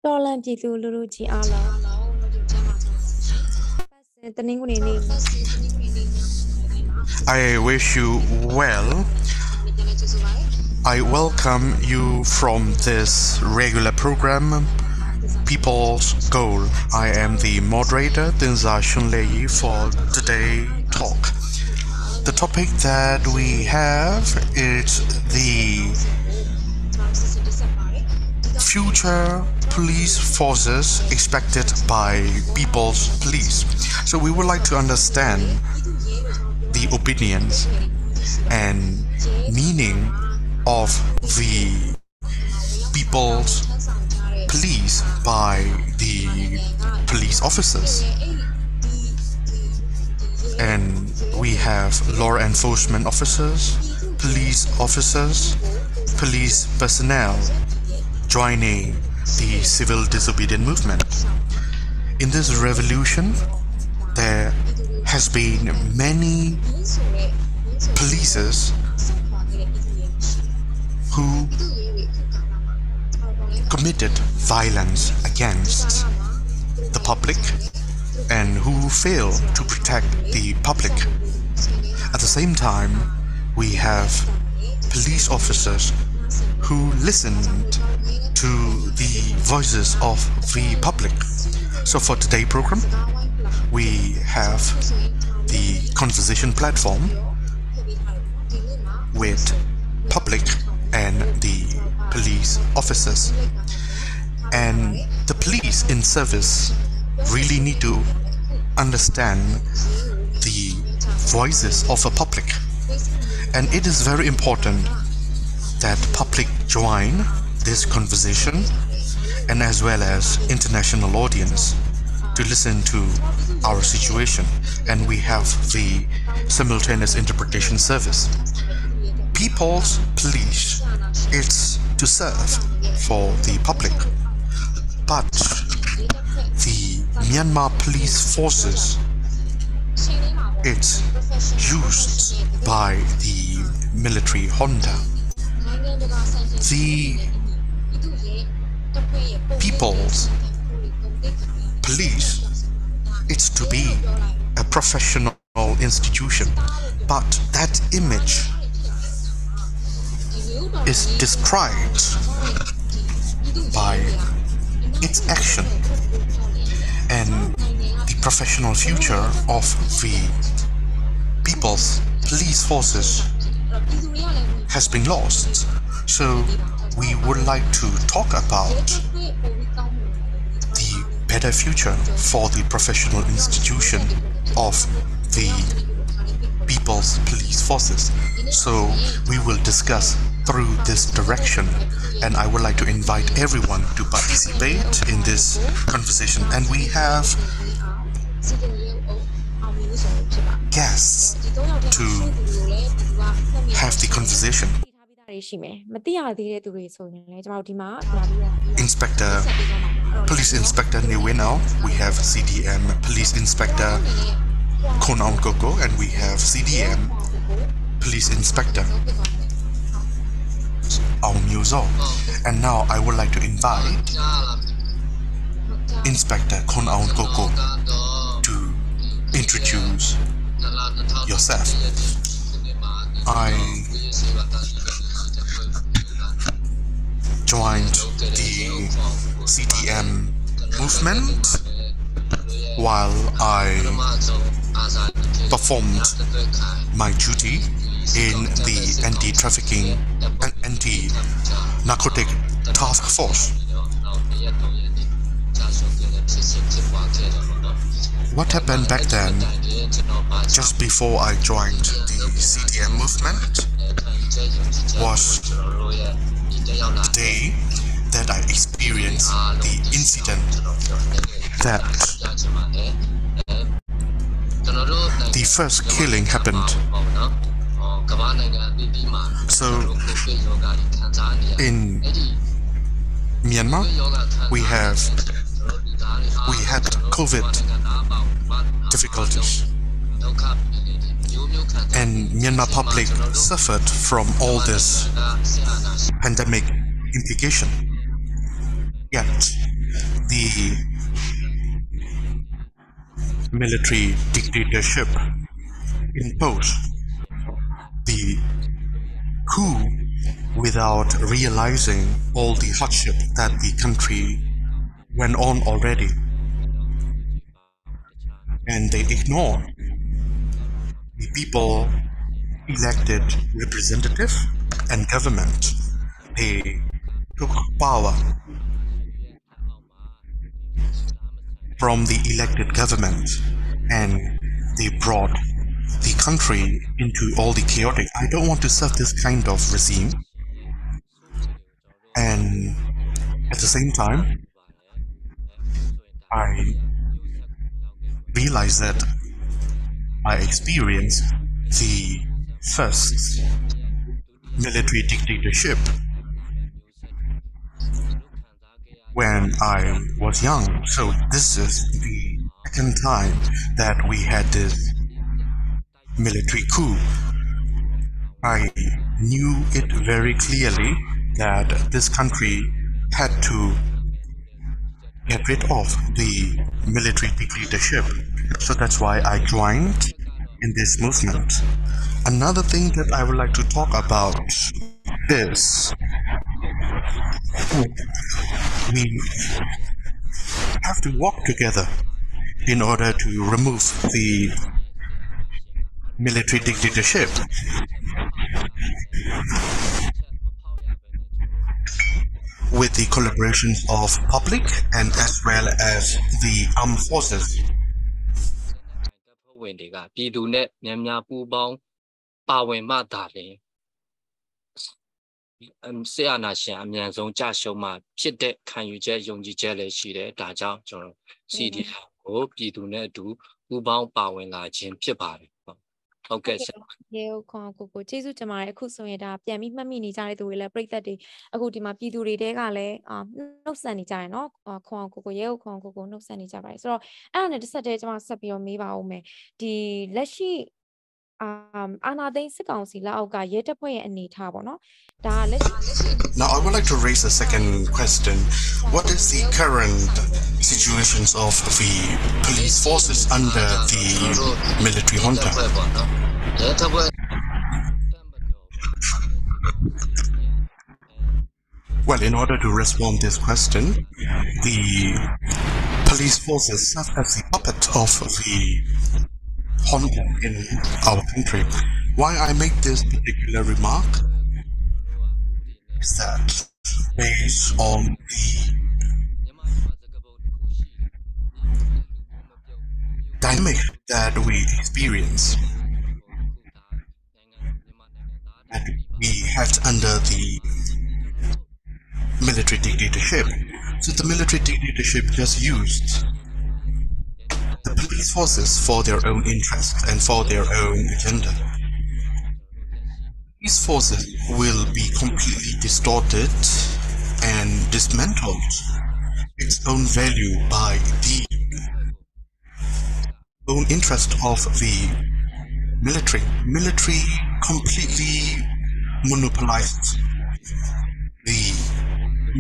တော်လန်ပြည်သူလူထုကြီးအားလုံးတနင်္ဂနွေနေ့ I wish you well. I welcome you from this regular program, People's Goal. I am the moderator, Thizar Shunlei, for today's talk. The topic that we have is the future police forces expected by people's police. So we would like to understand the opinions and meaning of the people's police by the police officers. And we have law enforcement officers, police personnel joining the civil disobedience movement. In this revolution, there has been many polices who committed violence against the public and who failed to protect the public. At the same time, we have police officers who listened to the voices of the public. So for today's program, we have the conversation platform with public and the police officers. And the police in service really need to understand the voices of the public. And it is very important that public join this conversation and as well as international audience to listen to our situation, and we have the simultaneous interpretation service. People's police is to serve for the public, but the Myanmar police forces it's used by the military junta. The people's police it's to be a professional institution, but that image is described by its action, and the professional future of the people's police forces has been lost. So we would like to talk about the better future for the professional institution of the people's police forces. So we will discuss through this direction, and I would like to invite everyone to participate in this conversation. And we have guests to have the conversation. Inspector, Police Inspector Niweno, we have CDM Police Inspector Khun and we have CDM Police Inspector Aung. And now I would like to invite Inspector Khun to introduce yourself. I joined the CDM movement while I performed my duty in the anti-trafficking and anti-narcotic task force. What happened back then, just before I joined the CDM movement, was the day that I experienced the incident that the first killing happened. So in Myanmar, we had COVID difficulties, and Myanmar public suffered from all this pandemic implication. Yet, the military dictatorship imposed the coup without realizing all the hardship that the country went on already. And they ignored the people elected representative and government. They took power from the elected government and they brought the country into all the chaotic. I don't want to serve this kind of regime. And at the same time, I realized that I experienced the first military dictatorship when I was young. So this is the second time that we had this military coup. I knew it very clearly that this country had to get rid of the military dictatorship. So that's why I joined in this movement. Another thing that I would like to talk about is we have to work together in order to remove the military dictatorship. With the collaborations of public and as well as the armed forces. ဝင်တွေကပြည်သူနဲ့များများပူးပေါင်းပါဝင်မှသာလျှင်ဆရာနာရှင်အမြန်ဆုံးကြရှုံးမှဖြစ်တဲ့ခံယူချက်ယုံကြည်ချက်လည်းရှိတယ်ဒါကြောင့်ကျွန်တော် CDF ကိုပြည်သူနဲ့အတူပူးပေါင်းပါဝင်လာခြင်းဖြစ်ပါတယ်ဟုတ်ကဲ့ဆက်ရေခွန်ကိုကျေးဇူးတင်ပါတယ်အခုဆိုရင်ဒါပြန်ပြီးမှတ်မိနေကြတဲ့သူတွေလည်းပြည်သက်တွေအခုဒီမှာပြည်သူတွေတဲကလည်းနှုတ်ဆက်နေကြတယ်เนาะခွန်ကိုရေခွန်ကိုနှုတ်ဆက်နေကြပါတယ်ဆိုတော့အဲ့ဒါနဲ့တစ်ဆက်တည်းကျွန်မဆက်ပြီးတော့မေးပါဦးမယ်ဒီလက်ရှိအာဏာသိမ်းစစ်ကောင်စီလက်အောက်ကရဲတပ်ဖွဲ့ရဲ့အနေထားပေါ့နော်ဒါလက်ရှိ Now I would like to raise a second question. What is the current situations of the police forces under the military junta? Well, in order to respond this question, the police forces serve as the puppet of the junta in our country. Why I make this particular remark is that based on the dynamic that we experience that we had under the military dictatorship. So the military dictatorship just used the police forces for their own interests and for their own agenda. These forces will be completely distorted and dismantled its own value by the own interest of the military. Military completely monopolized the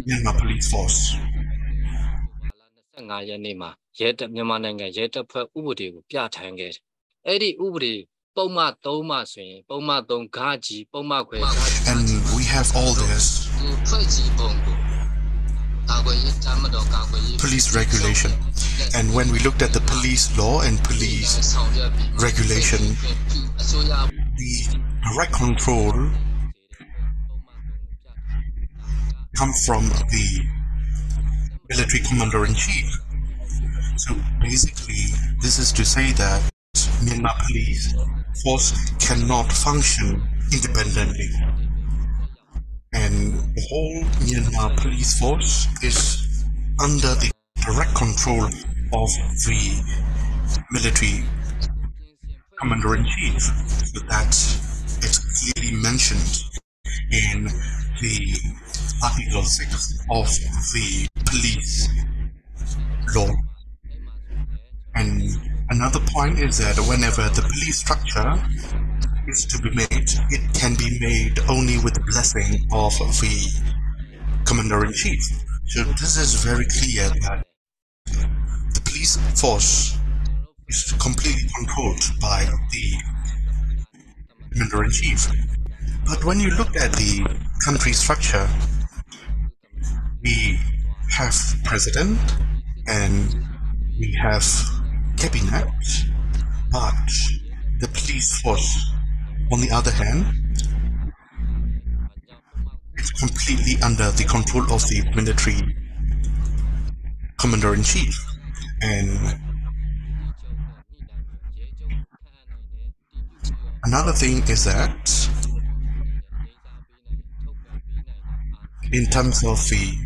Myanmar police force. 25ရက်နေ့မှာရဲတပ်မြန်မာနိုင်ငံရဲတပ်ဖွဲ့ဥပဒေကိုပြဋ္ဌာန်းခဲ့တယ်။အဲ့ဒီဥပဒေပုံမှန်3မှာဆိုရင်ပုံမှန်3ဂါကြီးပုံမှန်ခွဲ And we have all this police regulation. And when we looked at the police law and police regulation, the direct control come from the military commander-in-chief. So basically, this is to say that Myanmar police force cannot function independently. And the whole Myanmar police force is under the direct control of the military commander-in-chief. So that it's clearly mentioned in the Article 6 of the police law. And another point is that whenever the police structure is to be made, it can be made only with the blessing of the commander-in-chief. So this is very clear that the police force is completely controlled by the commander-in-chief. But when you look at the country structure, we have president and we have cabinet, but the police force, on the other hand, is completely under the control of the military commander-in-chief. And another thing is that in terms of the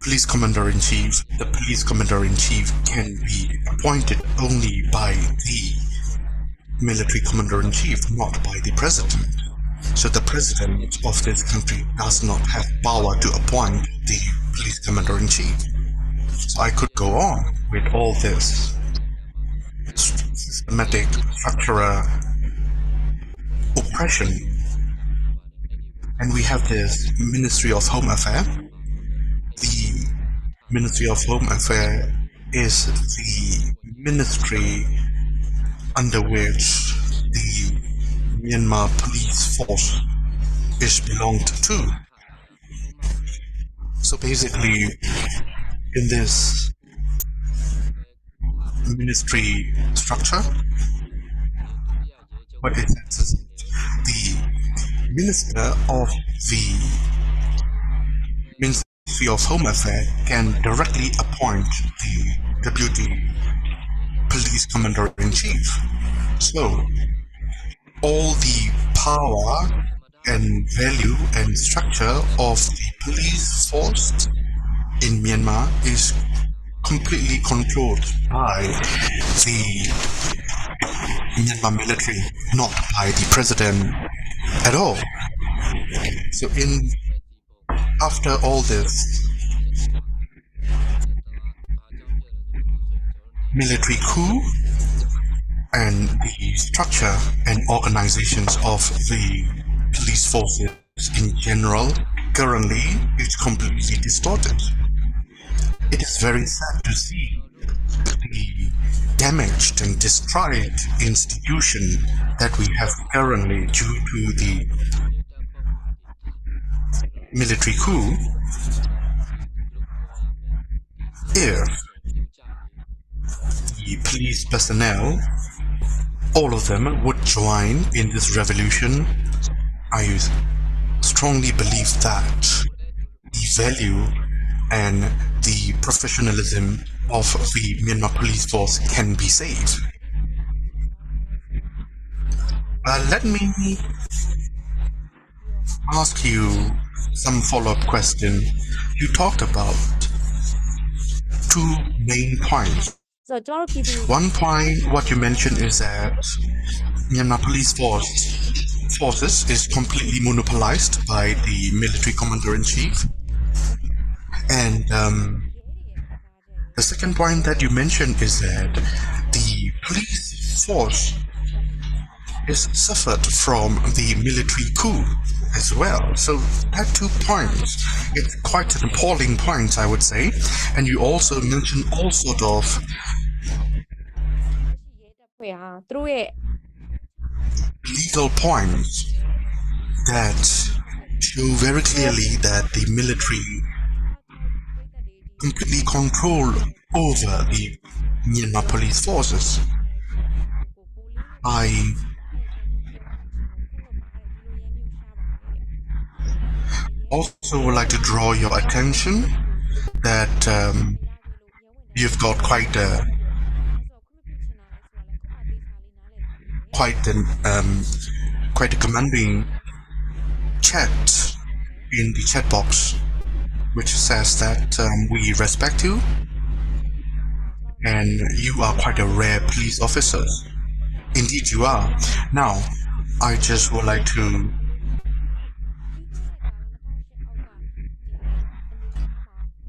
police commander-in-chief, the police commander-in-chief can be appointed only by the military commander-in-chief, not by the president. So the president of this country does not have power to appoint the police commander-in-chief. So I could go on with all this systematic, structural oppression. And we have this Ministry of Home Affairs. The Ministry of Home Affairs is the ministry under which the Myanmar police force is belonged to. So basically, in this ministry structure, what it says is the Minister of the Ministry of Home Affairs can directly appoint the Deputy Police Commander-in-Chief. So, all the power and value and structure of the police force in Myanmar is completely controlled by the Myanmar military, not by the president at all. So after all this military coup and the structure and organizations of the police forces in general currently is completely distorted. It is very sad to see the damaged and destroyed institution that we have currently due to the military coup. If the police personnel, all of them, would join in this revolution, I strongly believe that the value and the professionalism of the Myanmar police force can be saved. Let me ask you some follow-up question. You talked about two main points. One point, what you mentioned is that Myanmar police forces is completely monopolized by the military commander-in-chief. And the second point that you mentioned is that the police force is suffered from the military coup as well. So that 2 points, it's quite an appalling point, I would say. And you also mentioned all sort of legal points that show very clearly that the military completely control over the Myanmar police forces. I also would like to draw your attention that you've got quite a commanding chat in the chat box, which says that we respect you and you are quite a rare police officer. Indeed you are. Now, I just would like to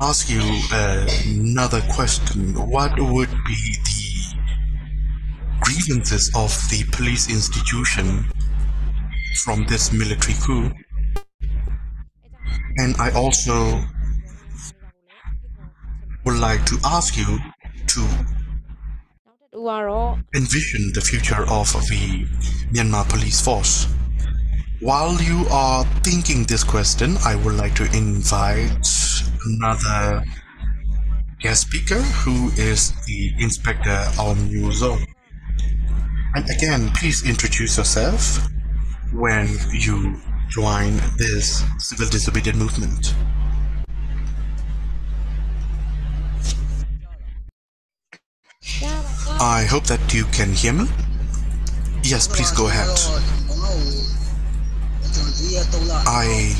ask you another question. What would be the grievances of the police institution from this military coup. And I also would like to ask you to envision the future of the Myanmar police force. While you are thinking this question, I would like to invite another guest speaker who is the Inspector Aung Zone. And again, please introduce yourself when you join this civil disobedience movement. I hope that you can hear me. Yes, please go ahead. I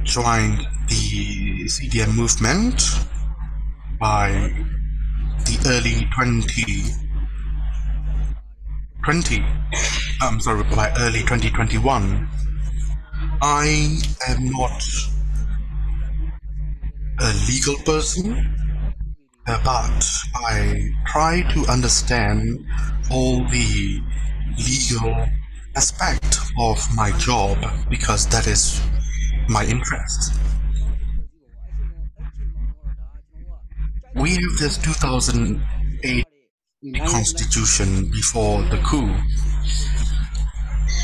joined the CDM movement by the early 2021. I am not a legal person, but I try to understand all the legal aspect of my job because that is my interest. We have this 2008 constitution before the coup.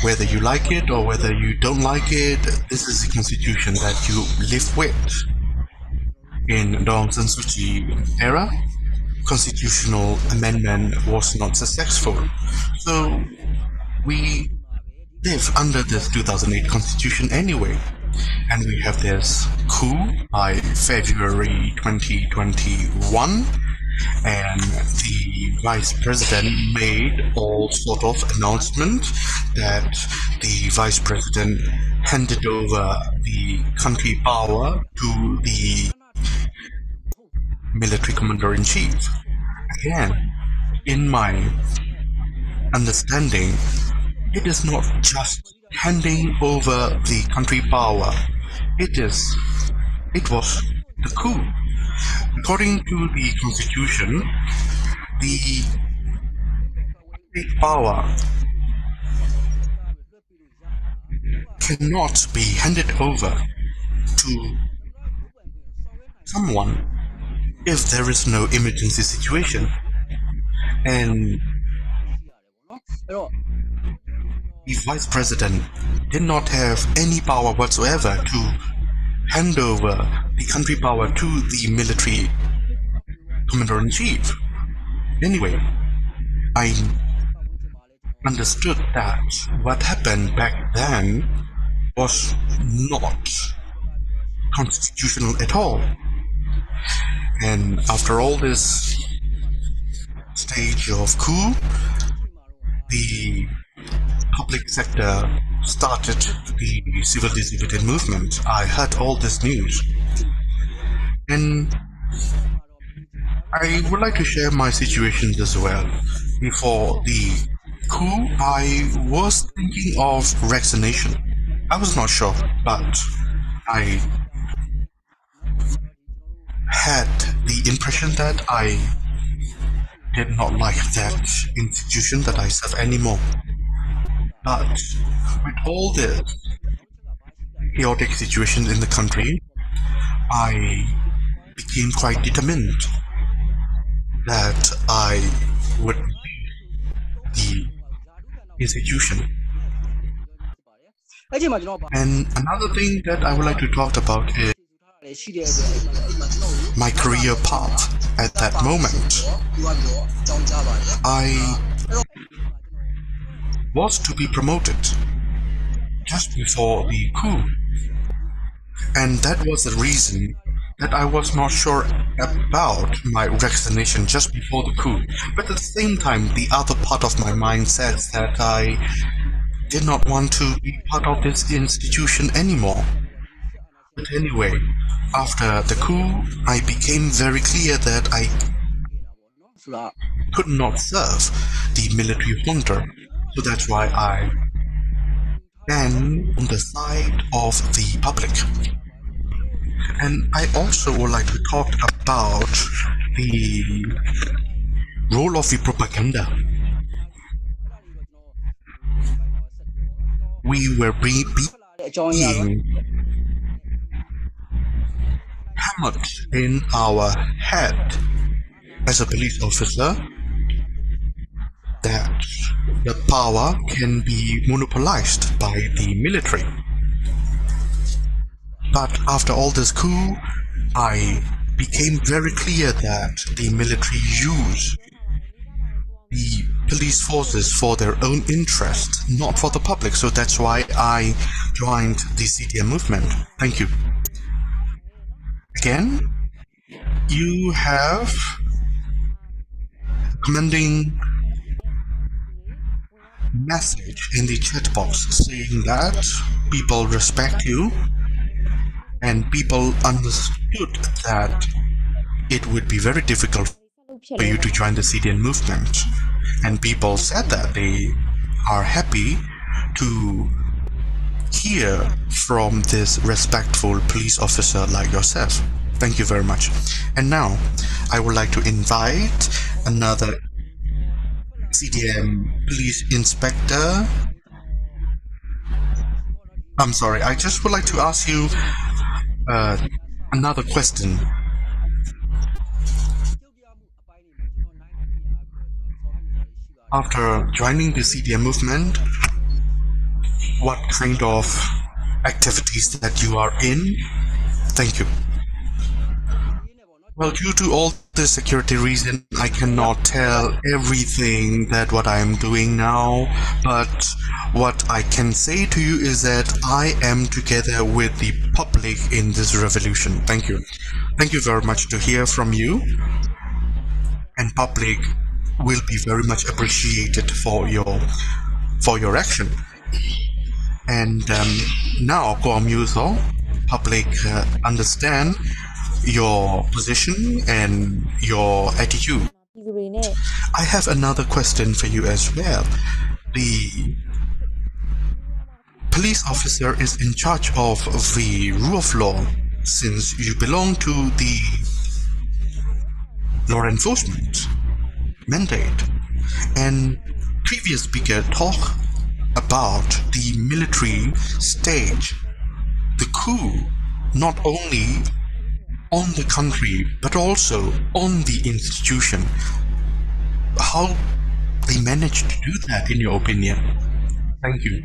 Whether you like it or whether you don't like it, this is the constitution that you live with. In Aung San Suu Kyi era, constitutional amendment was not successful. So we live under this 2008 constitution anyway. And we have this coup by February 2021, and the vice president made all sort of announcement that the vice president handed over the country power to the military commander-in-chief. Again, in my understanding, it is not just handing over the country power. It was the coup. According to the constitution, the state power cannot be handed over to someone if there is no emergency situation. And the vice president did not have any power whatsoever to hand over the country power to the military commander-in-chief. Anyway, I understood that what happened back then was not constitutional at all. And after all this stage of coup, the public sector started the civil disobedience movement. I heard all this news. And I would like to share my situations as well. Before the coup, I was thinking of vaccination. I was not sure, but I had the impression that I did not like that institution that I serve anymore. But with all this chaotic situation in the country, I became quite determined that I would leave the institution. And another thing that I would like to talk about is my career path at that moment. I was to be promoted just before the coup, and that was the reason that I was not sure about my vaccination just before the coup. But at the same time, the other part of my mind says that I did not want to be part of this institution anymore. But anyway, after the coup, I became very clear that I could not serve the military junta. So that's why I stand on the side of the public. And I also would like to talk about the role of the propaganda. we were being hammered in our head as a police officer that the power can be monopolized by the military. But after all this coup, I became very clear that the military use the police forces for their own interest, not for the public. So that's why I joined the CDM movement. Thank you. Again, you have commending message in the chat box saying that people respect you and people understood that it would be very difficult for you to join the CDN movement, and people said that they are happy to hear from this respectful police officer like yourself. Thank you very much. And now I would like to invite another CDM police inspector. I'm sorry, I just would like to ask you another question. After joining the CDM movement, what kind of activities that you are in? Thank you. Well, due to all the security reasons, I cannot tell everything that what I am doing now, but what I can say to you is that I am together with the public in this revolution. Thank you. Thank you very much to hear from you, and public will be very much appreciated for your action. And now, Komuso, public understand your position and your attitude. I have another question for you as well. The police officer is in charge of the rule of law since you belong to the law enforcement mandate. And previous speaker talked about the military stage, the coup, not only on the country but also on the institution. How they managed to do that, in your opinion? Thank you.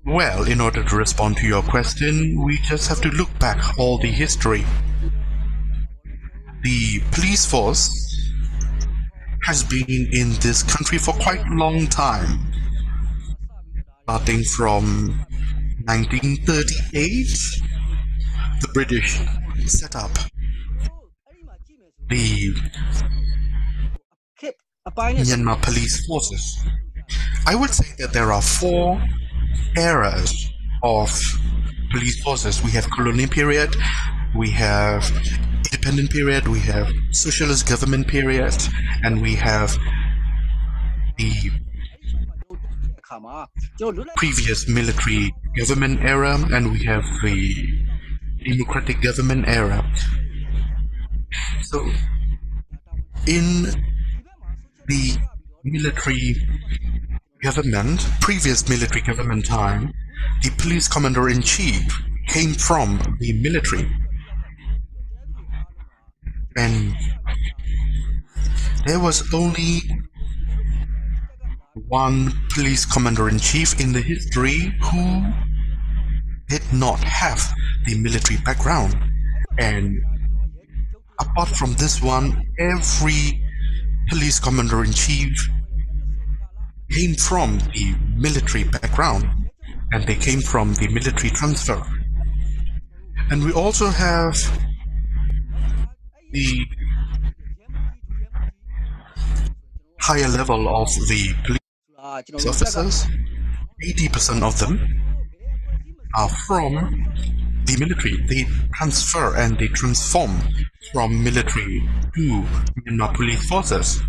Well, in order to respond to your question, we just have to look back all the history. The police force has been in this country for quite a long time, starting from 1938. The British set up the Myanmar police forces. I would say that there are 4 eras of police forces. We have colonial period, we have independent period, we have socialist government period, and we have the previous military government era, and we have the democratic government era. So in the military government, previous military government time, the police commander-in-chief came from the military, and there was only one police commander-in-chief in the history who did not have the military background. And apart from this one, every police commander-in-chief came from the military background, and they came from the military transfer. And we also have the higher level of the police officers. 80% of them are from the military. They transfer and they transform from military to Myanmar police forces.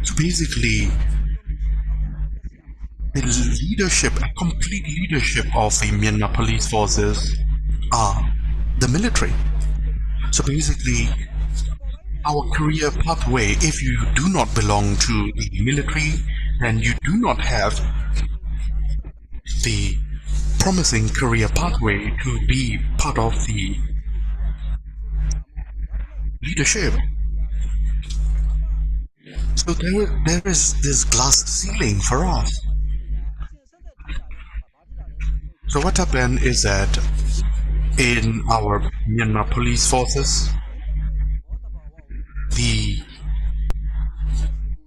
So basically, the leadership, a complete leadership of the Myanmar police forces are the military. So basically, our career pathway, if you do not belong to the military, then you do not have the promising career pathway to be part of the leadership. So there is this glass ceiling for us. So what happened is that in our Myanmar police forces, the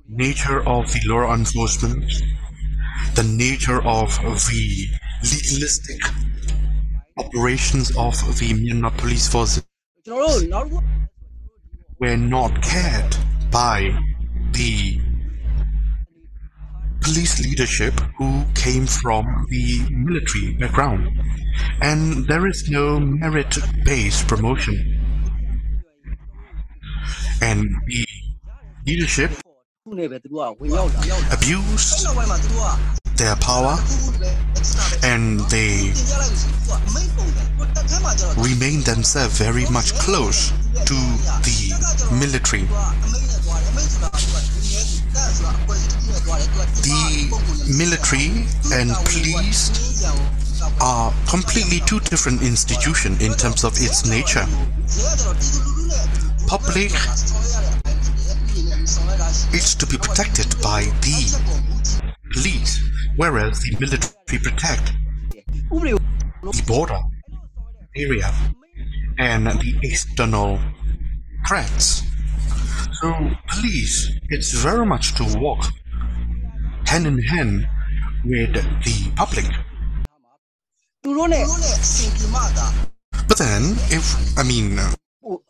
nature of the law enforcement, the nature of the legalistic operations of the Myanmar police forces were not cared by the police leadership who came from the military background, and there is no merit-based promotion, and the leadership abused their power, and they remain themselves very much close to the military. The military and police are completely two different institutions in terms of its nature. Public is to be protected by the police, whereas the military protect the border area and the external threats. So police, it's very much to work hand in hand with the public. But then,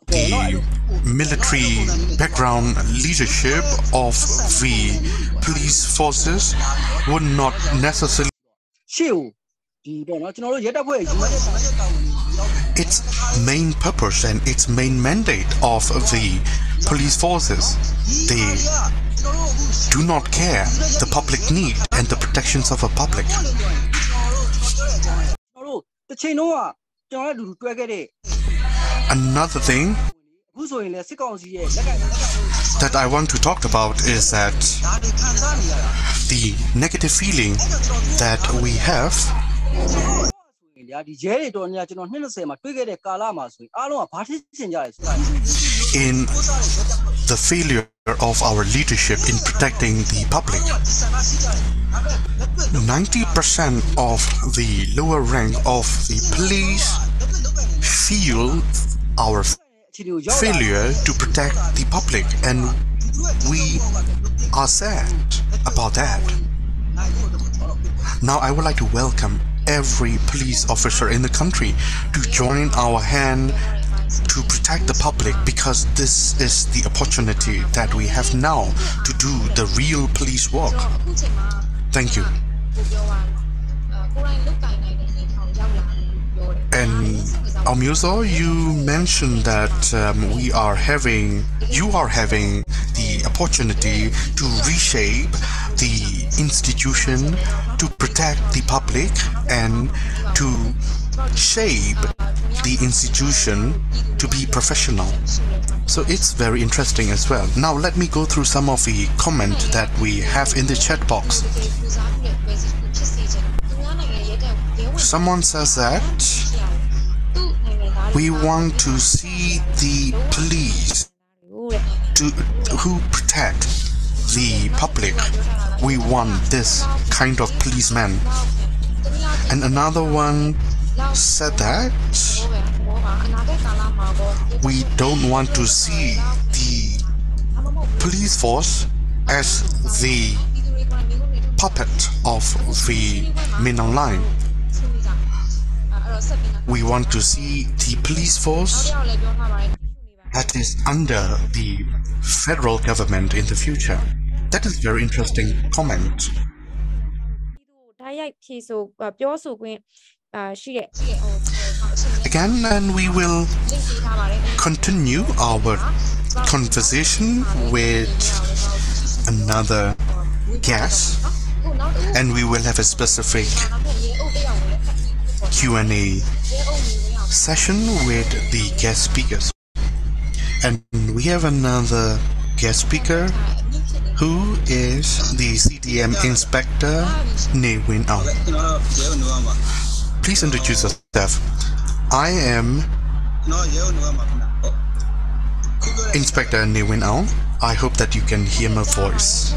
the military background leadership of the police forces would not necessarily its main purpose and its main mandate of the police forces. They do not care the public need and the protections of a public. Another thing that I want to talk about is that the negative feeling that we have in the failure of our leadership in protecting the public. 90% of the lower rank of the police feel our failure to protect the public, and we are sad about that. Now I would like to welcome every police officer in the country to join our hand to protect the public, because this is the opportunity that we have now to do the real police work. Thank you. And Aung, you mentioned that you are having the opportunity to reshape the institution, to protect the public, and to shape the institution to be professional. So it's very interesting as well. Now let me go through some of the comments that we have in the chat box. Someone says that we want to see the police who protect the public. We want this kind of policeman. And another one said that we don't want to see the police force as the puppet of the men online. We want to see the police force that is under the federal government in the future. That is very interesting comment. Again, and we will continue our conversation with another guest, and we will have a specific Q&A session with the guest speakers. And we have another guest speaker, who is the CDM Inspector Newin Aung. Please introduce yourself. I am Inspector Newin Aung. I hope that you can hear my voice.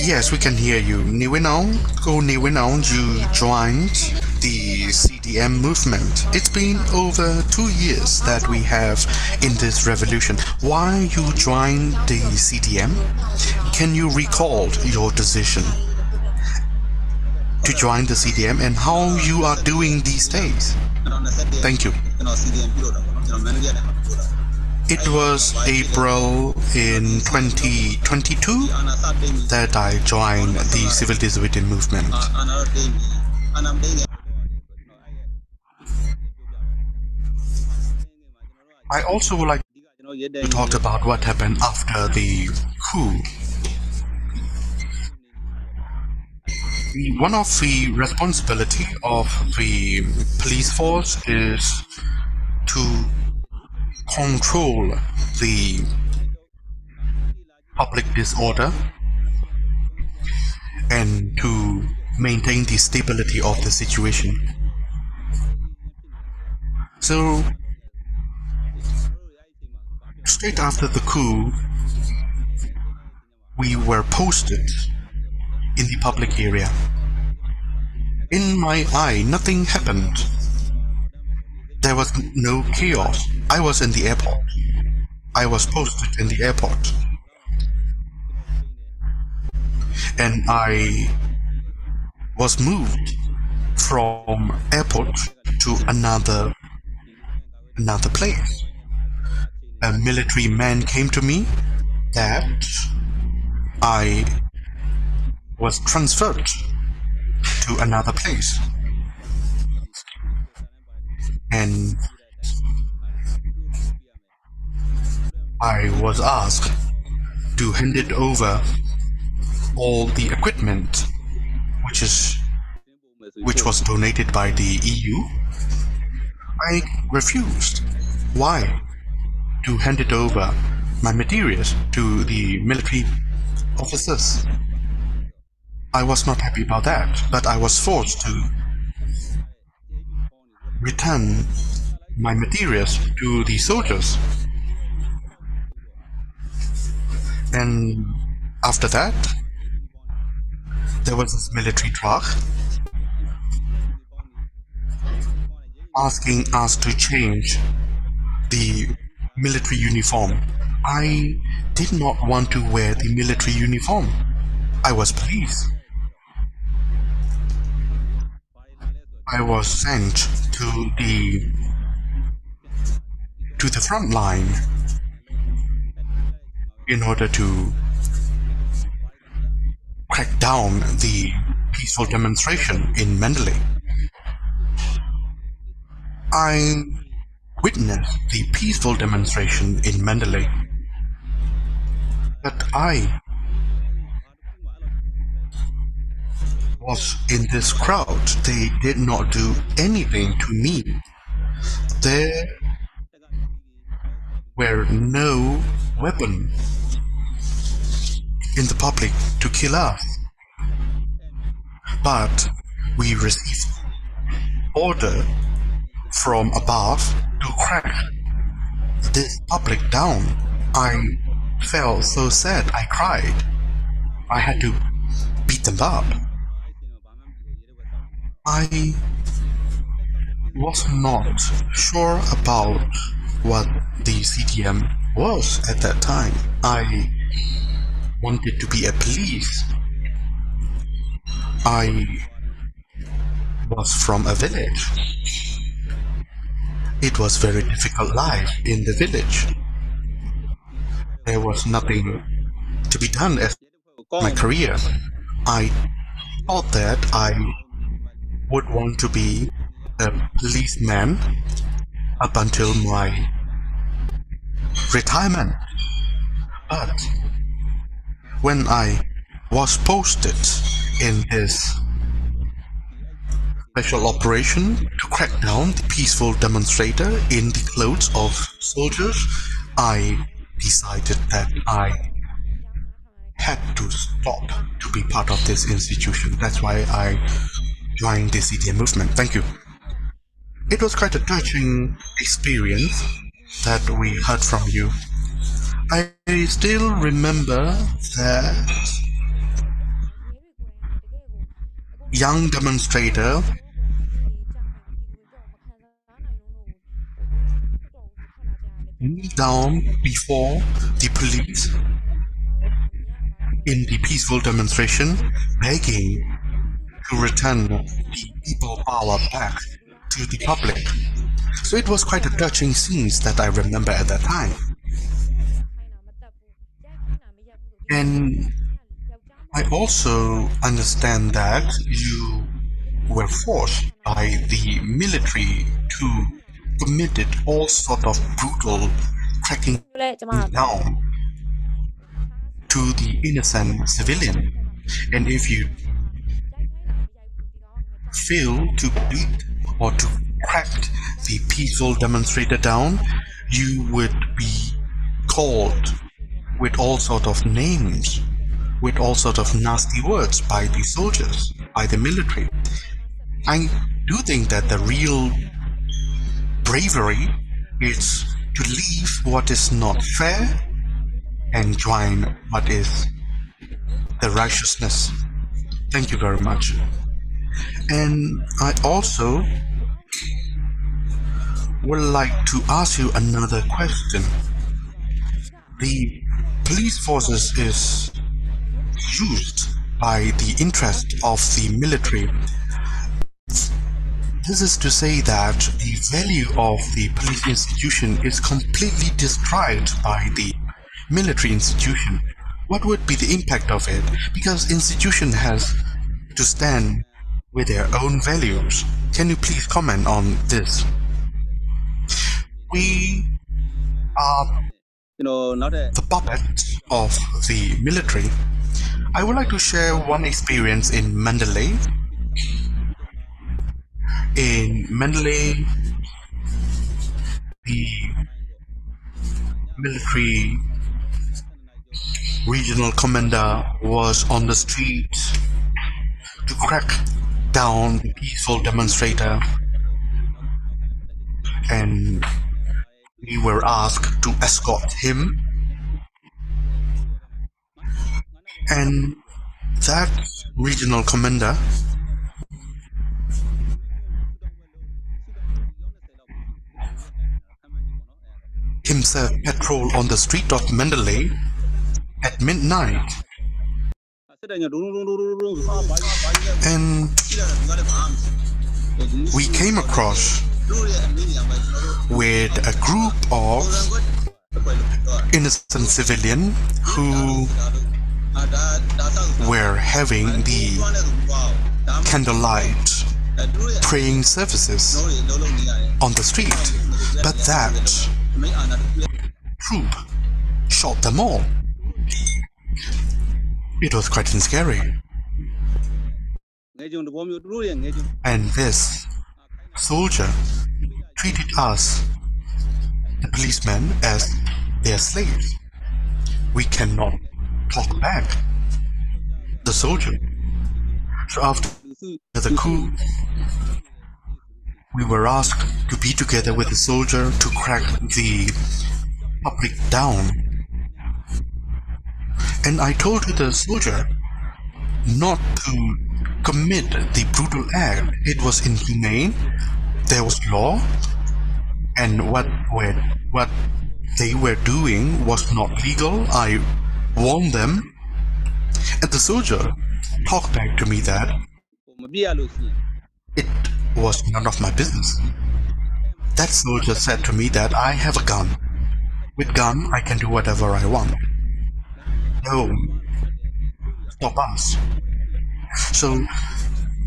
Yes, we can hear you. Newin Aung, you joined the CDM movement. It's been over 2 years that we have in this revolution. Why you joined the CDM? Can you recall your decision to join the CDM and how you are doing these days? Thank you. It was April in 2022 that I joined the civil disobedience movement. I also would like to talk about what happened after the coup. One of the responsibility of the police force is to control the public disorder and to maintain the stability of the situation. So, straight after the coup, we were posted in the public area. In my eye, nothing happened. There was no chaos. I was in the airport. I was posted in the airport. And I was moved from airport to another place. A military man came to me that I was transferred to another place. And I was asked to hand it over all the equipment which was donated by the EU. I refused. Why? To hand it over my materials to the military officers. I was not happy about that, but I was forced to return my materials to the soldiers. And after that, there was this military truck asking us to change the military uniform. I did not want to wear the military uniform. I was police. I was sent to the front line in order to crack down the peaceful demonstration in Mandalay. I witnessed the peaceful demonstration in Mandalay, but I was in this crowd. They did not do anything to me. There were no weapons in the public to kill us. But we received order from above to crack this public down. I felt so sad. I cried. I had to beat them up. I was not sure about what the CDM was at that time. I wanted to be a police. I was from a village. It was very difficult life in the village. There was nothing to be done as my career. I thought that I would want to be a policeman up until my retirement. But when I was posted in this special operation to crack down the peaceful demonstrator in the clothes of soldiers, I decided that I had to stop to be part of this institution. That's why I joined the CDM movement. Thank you. It was quite a touching experience that we heard from you. I still remember that young demonstrator kneel down before the police in the peaceful demonstration, begging to return the people power back to the public. So it was quite a touching scenes that I remember at that time. And I also understand that you were forced by the military to commit all sort of brutal cracking down to the innocent civilian. And if you fail to beat or to crack the peaceful demonstrator down, you would be called with all sort of names, with all sort of nasty words by the soldiers, by the military. I do think that the real bravery is to leave what is not fair and join what is the righteousness. Thank you very much. And I also would like to ask you another question. The police forces is used by the interest of the military. This is to say that the value of the police institution is completely destroyed by the military institution. What would be the impact of it? Because institution has to stand with their own values. Can you please comment on this? We are the puppets of the military. I would like to share one experience in Mandalay. In Mandalay, the military regional commander was on the street to crack down the peaceful demonstrator, and we were asked to escort him, and that regional commander himself patrol on the street of Mandalay at midnight, and we came across with a group of innocent civilians who were having the candlelight praying services on the street, but that troop shot them all. It was quite scary. And this soldier treated us, the policemen, as their slaves. We cannot talk back the soldier. So after the coup, we were asked to be together with the soldier to crack the public down. And I told the soldier not to commit the brutal act. It was inhumane. There was law, and what they were doing was not legal. I warned them, and the soldier talked back to me that it was none of my business. That soldier said to me that I have a gun. With gun, I can do whatever I want. No, stop us. So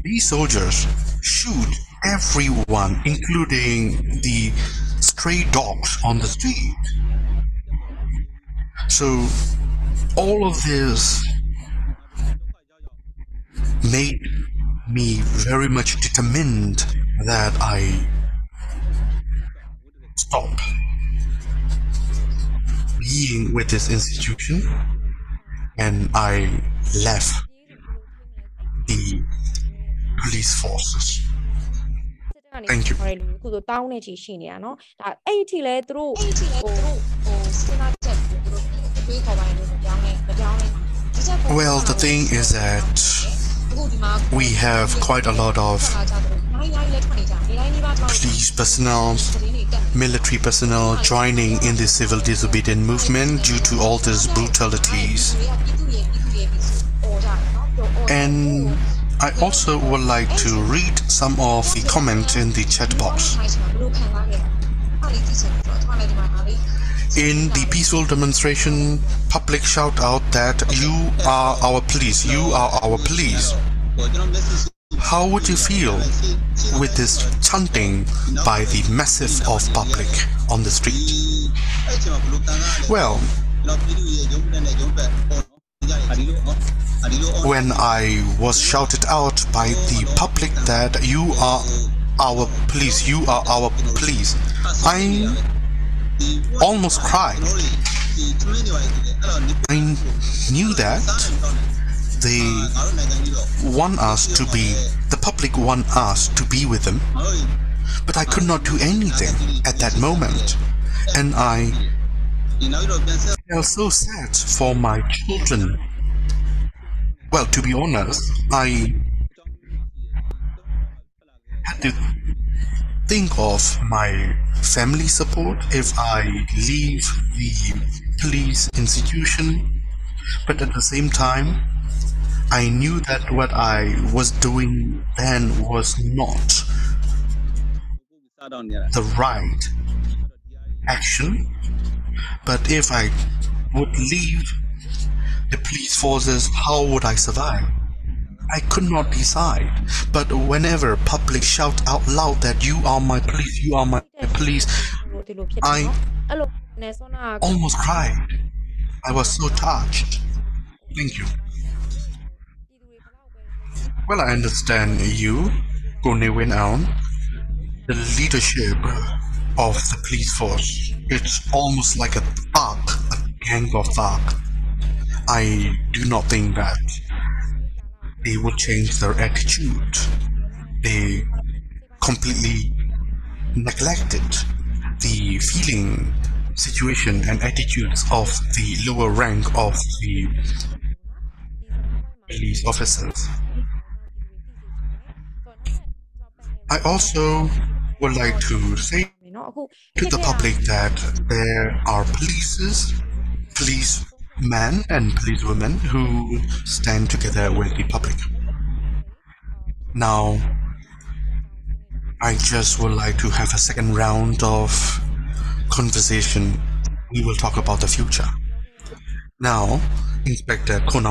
these soldiers shoot everyone, including the stray dogs on the street. So all of this made me very much determined that I stop being with this institution, and I left the police forces. Thank you. Well, the thing is that we have quite a lot of police personnel, military personnel joining in the civil disobedience movement due to all these brutalities. And I also would like to read some of the comments in the chat box. In the peaceful demonstration, public shout out that you are our police, you are our police. How would you feel with this chanting by the massive of public on the street? Well, when I was shouted out by the public that you are our police, you are our police, I almost cried. I knew that they want us to be, the public want us to be with them, but I could not do anything at that moment, and I felt so sad for my children. Well, to be honest, I had to think of my family support if I leave the police institution, but at the same time, I knew that what I was doing then was not the right action. But if I would leave the police forces, how would I survive? I could not decide. But whenever public shout out loud that you are my police, you are my police, I almost cried. I was so touched. Thank you. Well, I understand you, Aung. The leadership of the police force, it's almost like a thug, a gang of thugs. I do not think that they will change their attitude. They completely neglected the feeling, situation and attitudes of the lower rank of the police officers. I also would like to say to the public that there are policemen and policewomen who stand together with the public. Now, I just would like to have a second round of conversation. We will talk about the future. Now, Inspector Khun,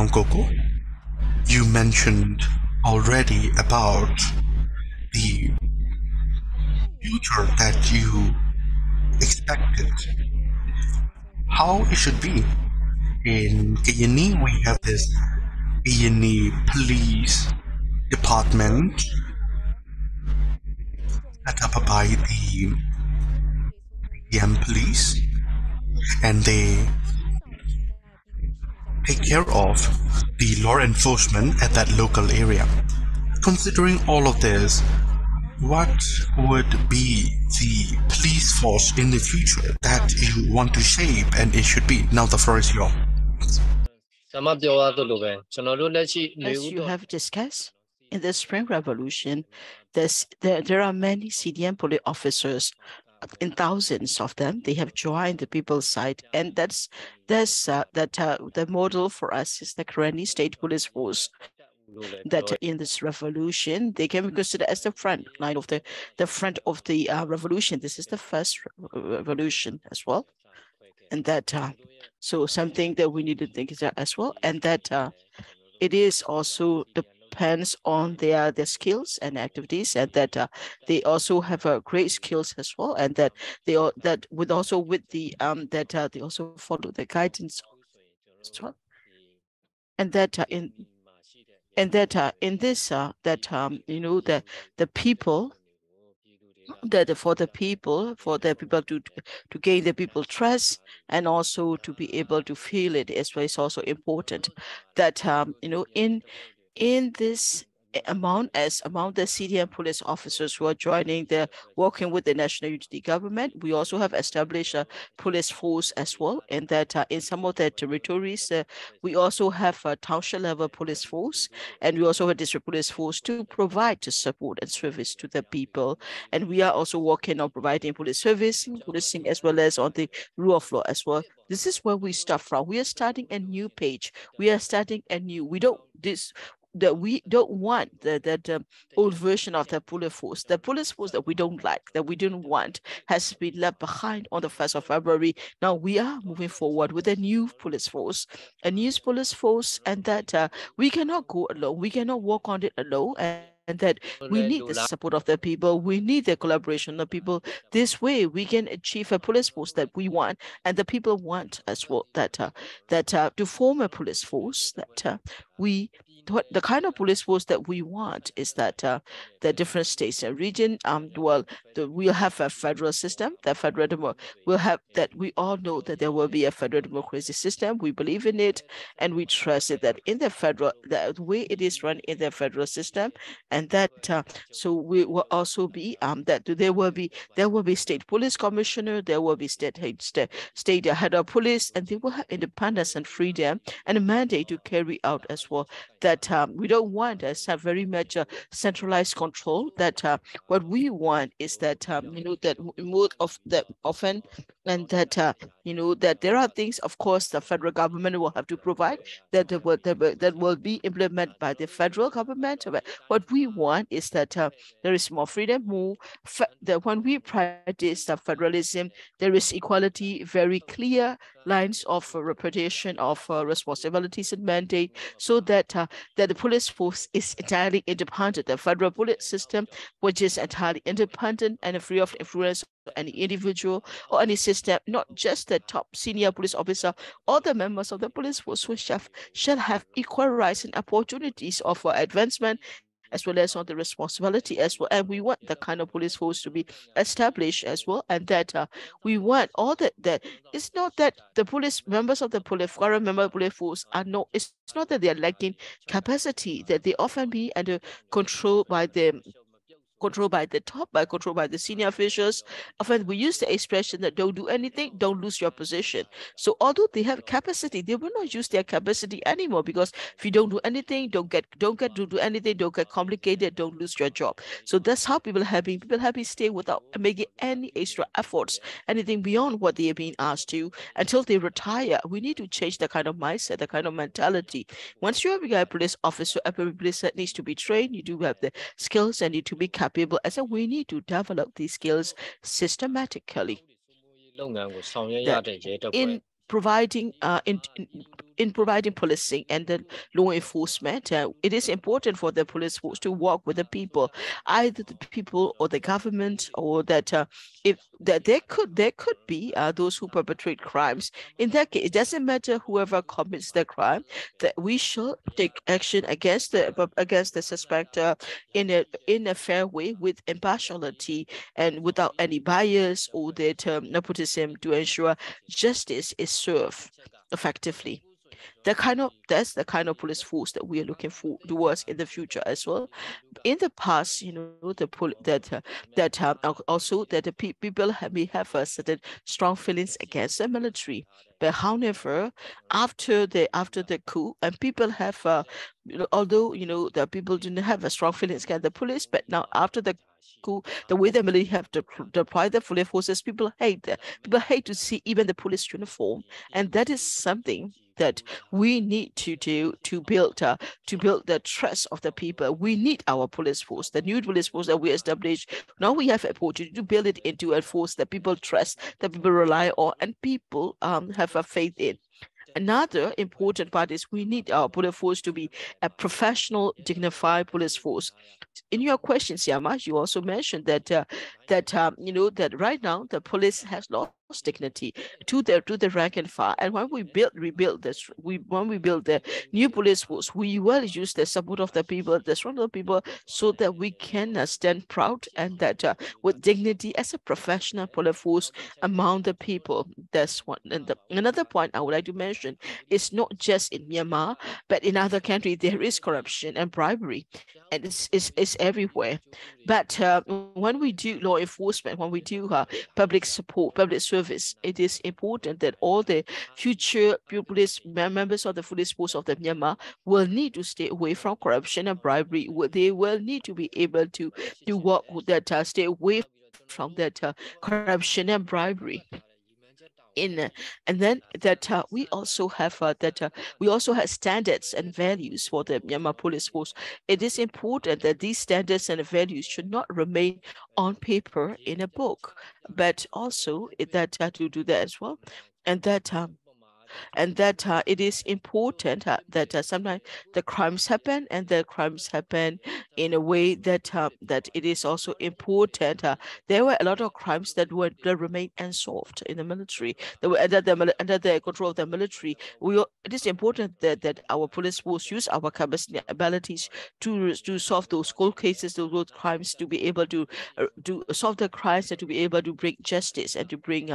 you mentioned already about the future that you expected, how it should be. In Guyana, we have this Guyana police department set up by the police, and they take care of the law enforcement at that local area. Considering all of this, what would be the police force in the future that you want to shape and it should be? Now the floor is yours. As you have discussed, in the Spring Revolution, there are many CDM police officers, in thousands of them. They have joined the people's side, and the model for us is the Karenni State Police Force. That in this revolution, they can be considered as the front line of the revolution. This is the first revolution as well, and that so something that we need to think is that as well, and that it is also depends on their skills and activities, and that they also have great skills as well, and that they also follow the guidance as well, and that And that in this you know, the people, that for the people to gain the people trust, and also to be able to feel it is also important. That you know, in this among the CDM police officers who are joining the working with the national unity government, we also have established a police force as well. And that in some of the territories, we also have a township level police force, and we also have district police force to provide the support and service to the people. And we are also working on providing police service, policing, as well as on the rule of law as well. This is where we start from. We are starting a new page. We are starting a new. We don't want that old version of the police force. The police force that we don't like, that we didn't want, has been left behind on the 1st of February. Now we are moving forward with a new police force, and that we cannot go alone. We cannot work on it alone, and that we need the support of the people. We need the collaboration of people. This way, we can achieve a police force that we want, and the people want as well. That to form a police force, that the kind of police force that we want is that the different states and region, we'll have a federal system. The federal will have that. We all know that there will be a federal democracy system. We believe in it, and we trust it, that in the federal, the way it is run in the federal system, and that so we will also be that there will be state police commissioner, there will be state head of police, and they will have independence and freedom and a mandate to carry out as well. That we don't want us to have very much centralized control. That what we want is that you know, that most of the often, and that you know, that there are things, of course, the federal government will have to provide that will be implemented by the federal government. But what we want is that there is more freedom, that when we practice the federalism, there is equality, very clear lines of reputation of responsibilities and mandate, so that that the police force is entirely independent. The federal police system, which is entirely independent and free of influence of any individual or any system, not just the top senior police officer, all the members of the police force shall have equal rights and opportunities of advancement, as well as on the responsibility as well. And we want the kind of police force to be established as well. And that we want all that it's not that the police members of the foreign member police force are not, it's not that they are lacking capacity, that they often be under control by the controlled by the senior officials. Often we use the expression that don't do anything, don't lose your position. So although they have capacity, they will not use their capacity anymore, because if you don't do anything, don't get to do anything, don't get complicated, don't lose your job. So that's how people have been stay without making any extra efforts, anything beyond what they are being asked to, until they retire. We need to change the kind of mindset, the kind of mentality. Once you become a police officer, every police needs to be trained. You do have the skills and need to be capable. As a, we need to develop these skills systematically. In providing policing and the law enforcement, it is important for the police force to work with the people, either the people or the government, or that if that there could be those who perpetrate crimes. In that case, it doesn't matter whoever commits the crime, that we should take action against the suspect in a fair way, with impartiality and without any bias or that nepotism, to ensure justice is served effectively. That's the kind of police force that we are looking for towards in the future as well. In the past, you know, also that the people may have a certain strong feelings against the military. But however, after the coup, and people have although you know the people didn't have a strong feelings against the police, but now after the coup, the way the military have deployed the police forces, people hate that. People hate to see even the police uniform, and that is something that we need to do to build the trust of the people. We need our police force, the new police force that we established. Now we have a opportunity to build it into a force that people trust, that people rely on, and people have a faith in. Another important part is we need our police force to be a professional, dignified police force. In your question, Siama, you also mentioned that you know that right now the police has lost dignity to the rank and file. And when we build the new police force, we will use the support of the people, the strength of the people, so that we can stand proud and that with dignity as a professional police force among the people. That's one. And another point I would like to mention is not just in Myanmar, but in other countries there is corruption and bribery, and it's everywhere. But when we do law enforcement, when we do public support, public service, it is important that all the future police members of the police force of the Myanmar will need to stay away from corruption and bribery. They will need to be able to work with that, stay away from that corruption and bribery. And then that we also have standards and values for the Myanmar police force. It is important that these standards and values should not remain on paper in a book, but also that to do that as well, and that it is important that sometimes the crimes happen, and the crimes happen in a way that that it is also important. There were a lot of crimes that remain unsolved in the military. They were under the control of the military. It is important that our police force use our capacity and abilities to solve those cold cases, those crimes, to be able to solve the crimes and to be able to bring justice and to bring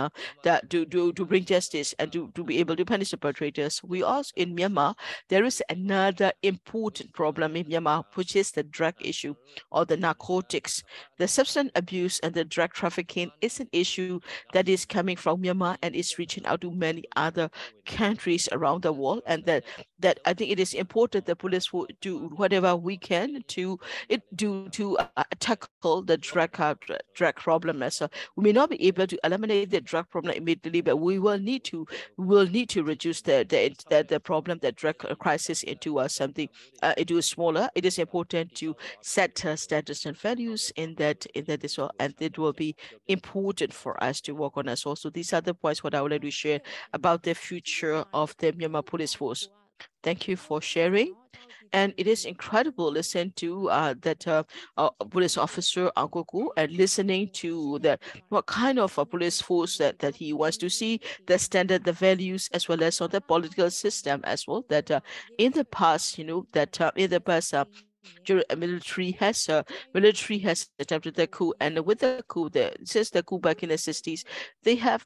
bring justice and to be able to punish the perpetrators. We also, in Myanmar, there is another important problem in Myanmar, which is the drug issue or the narcotics. The substance abuse and the drug trafficking is an issue that is coming from Myanmar and is reaching out to many other countries around the world. And that I think it is important that police will do whatever we can to tackle the drug problem. As we may not be able to eliminate the drug problem immediately, but we will need to reduce the problem, the drug crisis, into something into smaller. It is important to set standards and values in that as well, and it will be important for us to work on as well. So these are the points what I would like to share about the future of the Myanmar police force. Thank you for sharing. And it is incredible listen to that police officer Aung and listening to what kind of a police force that he wants to see, the standard, the values, as well as on the political system as well. That in the past, military has attempted the coup, and with the coup, since the coup back in the 60s,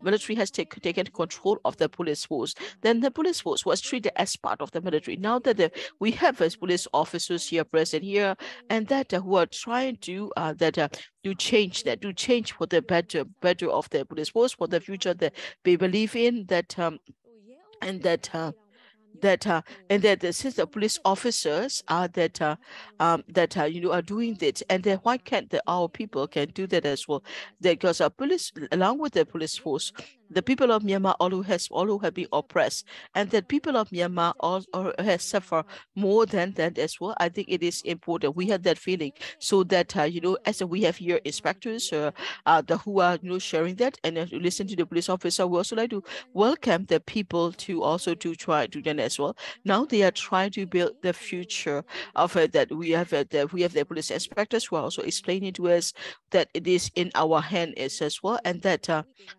military has taken control of the police force. Then the police force was treated as part of the military. Now that we have as police officers here present here, and that who are trying to change for the better of the police force, for the future that they believe in, since the police officers are are doing that, and then why can't our people can do that as well? Because police, along with the police force, the people of Myanmar all have been oppressed, and the people of Myanmar all has suffered more than that as well. I think it is important we have that feeling, so that as we have here inspectors who are sharing that, and listen to the police officer. We also like to welcome the people to also to try to do as well. Now they are trying to build the future of that. We have the police inspectors who are also explaining to us that it is in our hands as well, and that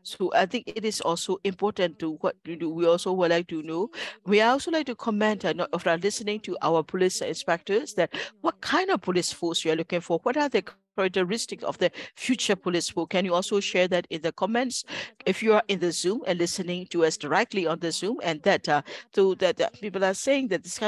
so I think it is also important to what we do. We also would like to know. We also like to comment after listening to our police inspectors that what kind of police force you are looking for. What are the characteristics of the future police force? Can you also share that in the comments if you are in the Zoom and listening to us directly on the Zoom, and that so that people are saying that this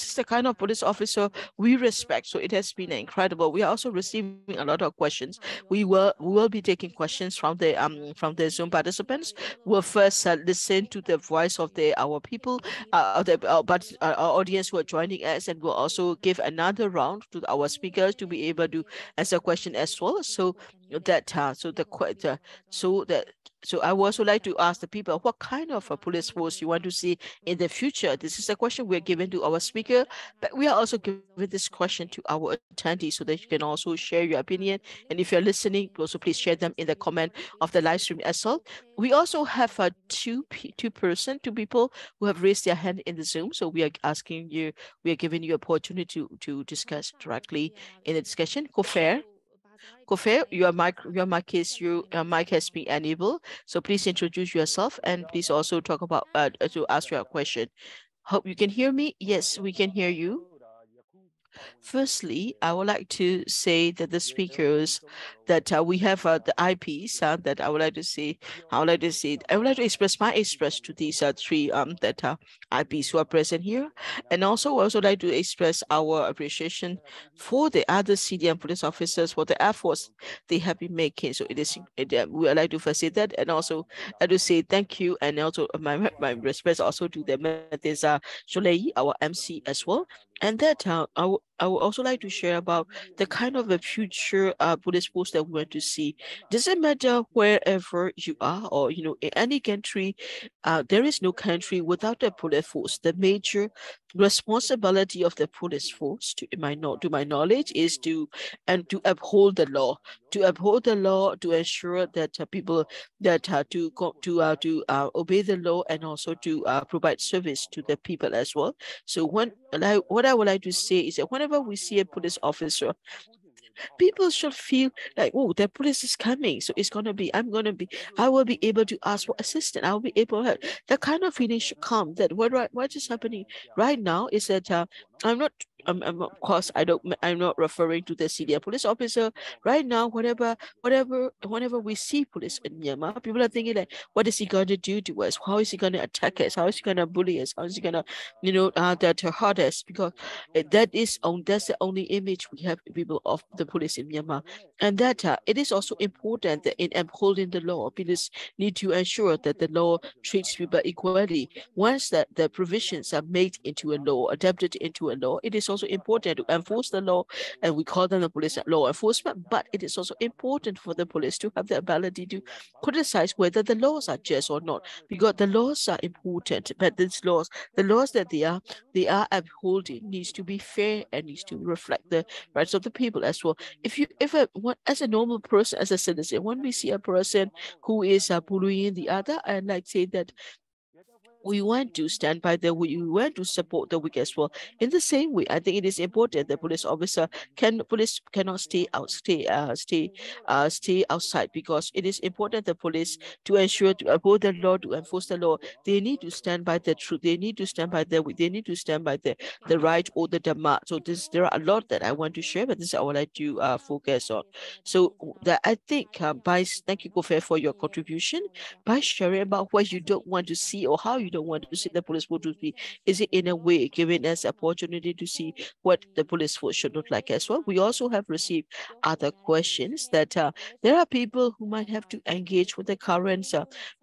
is the kind of police officer we respect. So it has been incredible. We are also receiving a lot of questions. We will be taking questions from the Zoom participants. We'll first listen to the voice of our people, our audience who are joining us, and we'll also give another round to our speakers to be able to answer question as well. So that so I would also like to ask the people what kind of a police force you want to see in the future. This is a question we're giving to our speaker, but we are also giving this question to our attendees so that you can also share your opinion. And if you're listening, also please share them in the comment of the live stream as well. We also have two people who have raised their hand in the Zoom. So we are giving you opportunity to discuss directly in the discussion. Kofer. Kofe, your mic has been enabled. So please introduce yourself and please also talk about to ask your question. Hope you can hear me. Yes, we can hear you. Firstly, I would like to say that the speakers that we have the IPs that I would like to say, I would like to express my express to these three IPs who are present here, and also like to express our appreciation for the other CDM police officers for the efforts they have been making. So we would like to facilitate that, and also to say thank you, and also my respects also to the Thizar Shunlei, our MC as well. And that I would also like to share about the kind of a future police post that we want to see. Doesn't matter wherever you are, or in any country, there is no country without a police force. The major responsibility of the police force, to my knowledge, is to uphold the law, to ensure that people that to obey the law, and also to provide service to the people as well. So what I would like to say is that whenever we see a police officer, people should feel like, oh, the police is coming. So I will be able to ask for assistance. I will be able to help. That kind of feeling should come, that what is happening right now is that of course, I'm not referring to the senior police officer. Right now, whenever we see police in Myanmar, people are thinking like, what is he going to do to us? How is he going to attack us? How is he going to bully us? How is he going to, that hurt us? Because that's the only image we have, people of the police in Myanmar. And that it is also important that in upholding the law, police need to ensure that the law treats people equally. Once that the provisions are made into a law, adapted into a law, it is also important to enforce the law, and we call them the police law enforcement. But it is also important for the police to have the ability to criticize whether the laws are just or not, because the laws are important, but the laws that they are upholding needs to be fair and needs to reflect the rights of the people as well. As a normal person, as a citizen, when we see a person who is bullying the other, and like say that we want to stand by we want to support the weak as well. In the same way, I think it is important that police cannot stay outside, because it is important the police to ensure to uphold the law, to enforce the law. They need to stand by the truth. They need to stand by the right or the demand. So there are a lot that I want to share, but this is I would like to focus on. So that I think thank you, Kofe, for your contribution. By sharing about what you don't want to see or how you don't want to see the police force to be, is it in a way giving us opportunity to see what the police force should look like as well? We also have received other questions that there are people who might have to engage with the current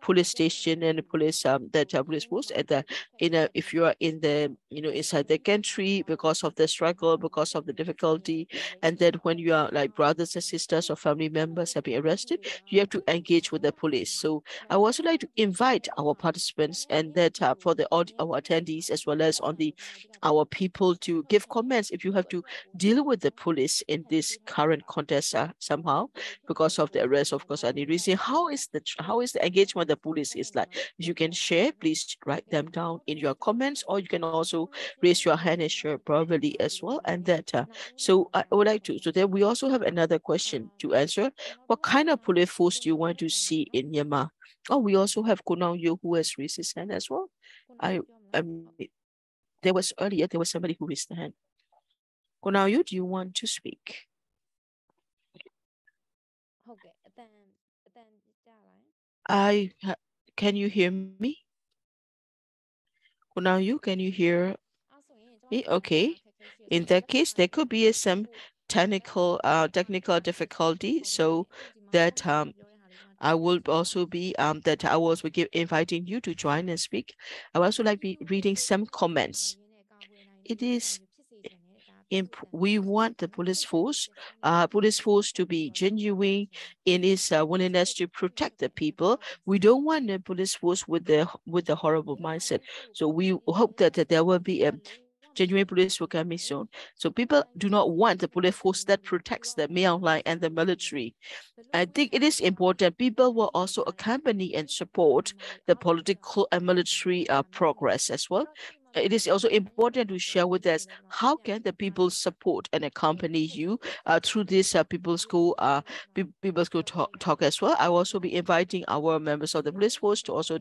police station and the police police force at if you are in the inside the country, because of the struggle, because of the difficulty, and then when you are like brothers and sisters or family members have been arrested, you have to engage with the police. So I would also like to invite our participants and that for our attendees, as well as on our people, to give comments if you have to deal with the police in this current contest somehow because of the arrest, of course, any reason. How is the engagement with the police is like? If you can share, please write them down in your comments, or you can also raise your hand and share verbally as well. And that so I would like to. So then we also have another question to answer. What kind of police force do you want to see in Myanmar? Oh, we also have Khun who has raised his hand as well. There was somebody who raised the hand. Khun, do you want to speak? Can you hear me? Khun, can you hear me? Okay. In that case, there could be some technical difficulty, so that I will also be inviting you to join and speak. I will also like be reading some comments. It is we want the police force to be genuine in its willingness to protect the people. We don't want the police force with the horrible mindset. So we hope that there will be a genuine police force coming soon. So people do not want the police force that protects the Myanmar and the military. I think it is important people will also accompany and support the political and military progress as well. it is also important to share with us how can the people support and accompany you through this people's school talk as well. I will also be inviting our members of the police force to also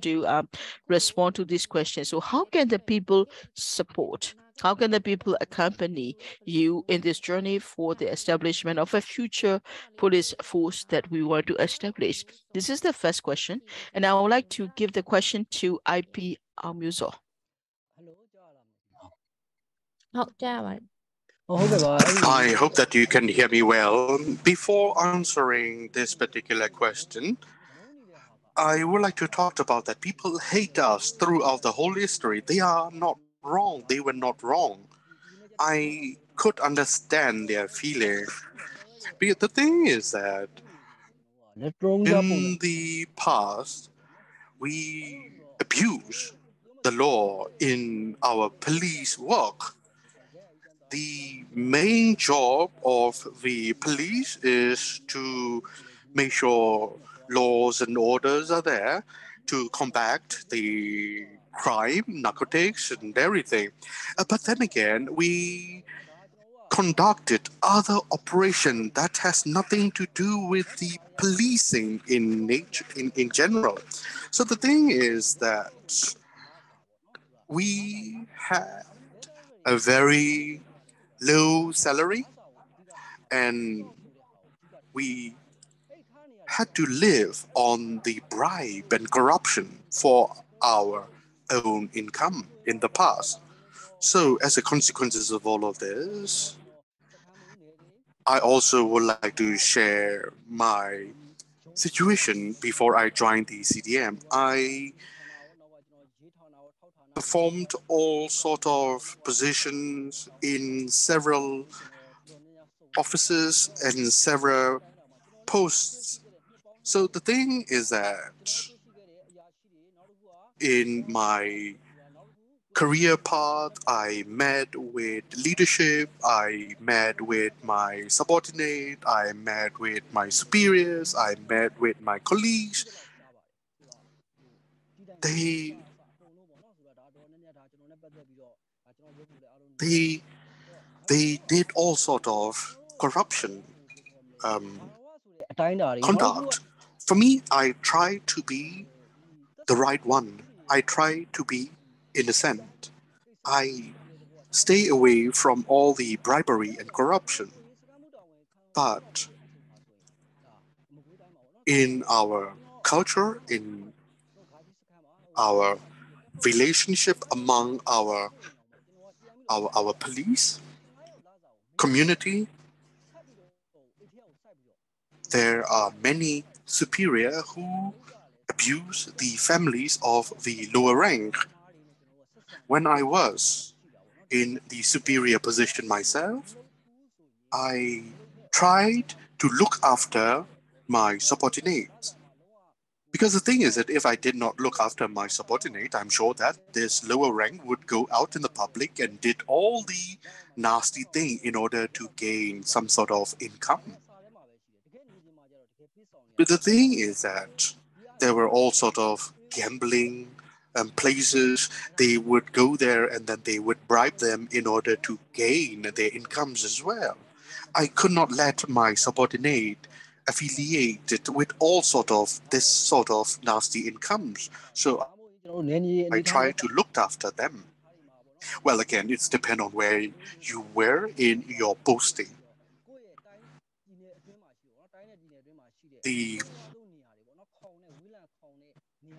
respond to this question. So how can the people support? How can the people accompany you in this journey for the establishment of a future police force that we want to establish? This is the first question, and I would like to give the question to IP Amuso. I hope that you can hear me well. Before answering this particular question, I would like to talk about that people hate us throughout the whole history. They are not wrong. They were not wrong. I could understand their feeling. But the thing is that in the past, we abuse the law in our police work. The main job of the police is to make sure laws and orders are there to combat the crime, narcotics, and everything. But then again, we conducted other operation that has nothing to do with the policing in nature in general. So the thing is that we had a very low salary and we had to live on the bribe and corruption for our own income in the past. So as a consequences of all of this, I also would like to share my situation before I joined the CDM. I performed all sort of positions in several offices and several posts. So the thing is that in my career path, I met with leadership, I met with my subordinate, I met with my superiors, I met with my colleagues. They did all sort of corruption conduct. For me, I try to be the right one. I try to be innocent. I stay away from all the bribery and corruption. But in our culture, in our relationship among our police community, there are many superior who abuse the families of the lower rank. When I was in the superior position myself, I tried to look after my subordinates. Because the thing is that if I did not look after my subordinate, I'm sure that this lower rank would go out in the public and did all the nasty thing in order to gain some sort of income. But the thing is that there were all sort of gambling places. They would go there and then they would bribe them in order to gain their incomes as well. I could not let my subordinate affiliated with all sort of this sort of nasty incomes. So I try to look after them. Well, again, it's depend on where you were in your posting. The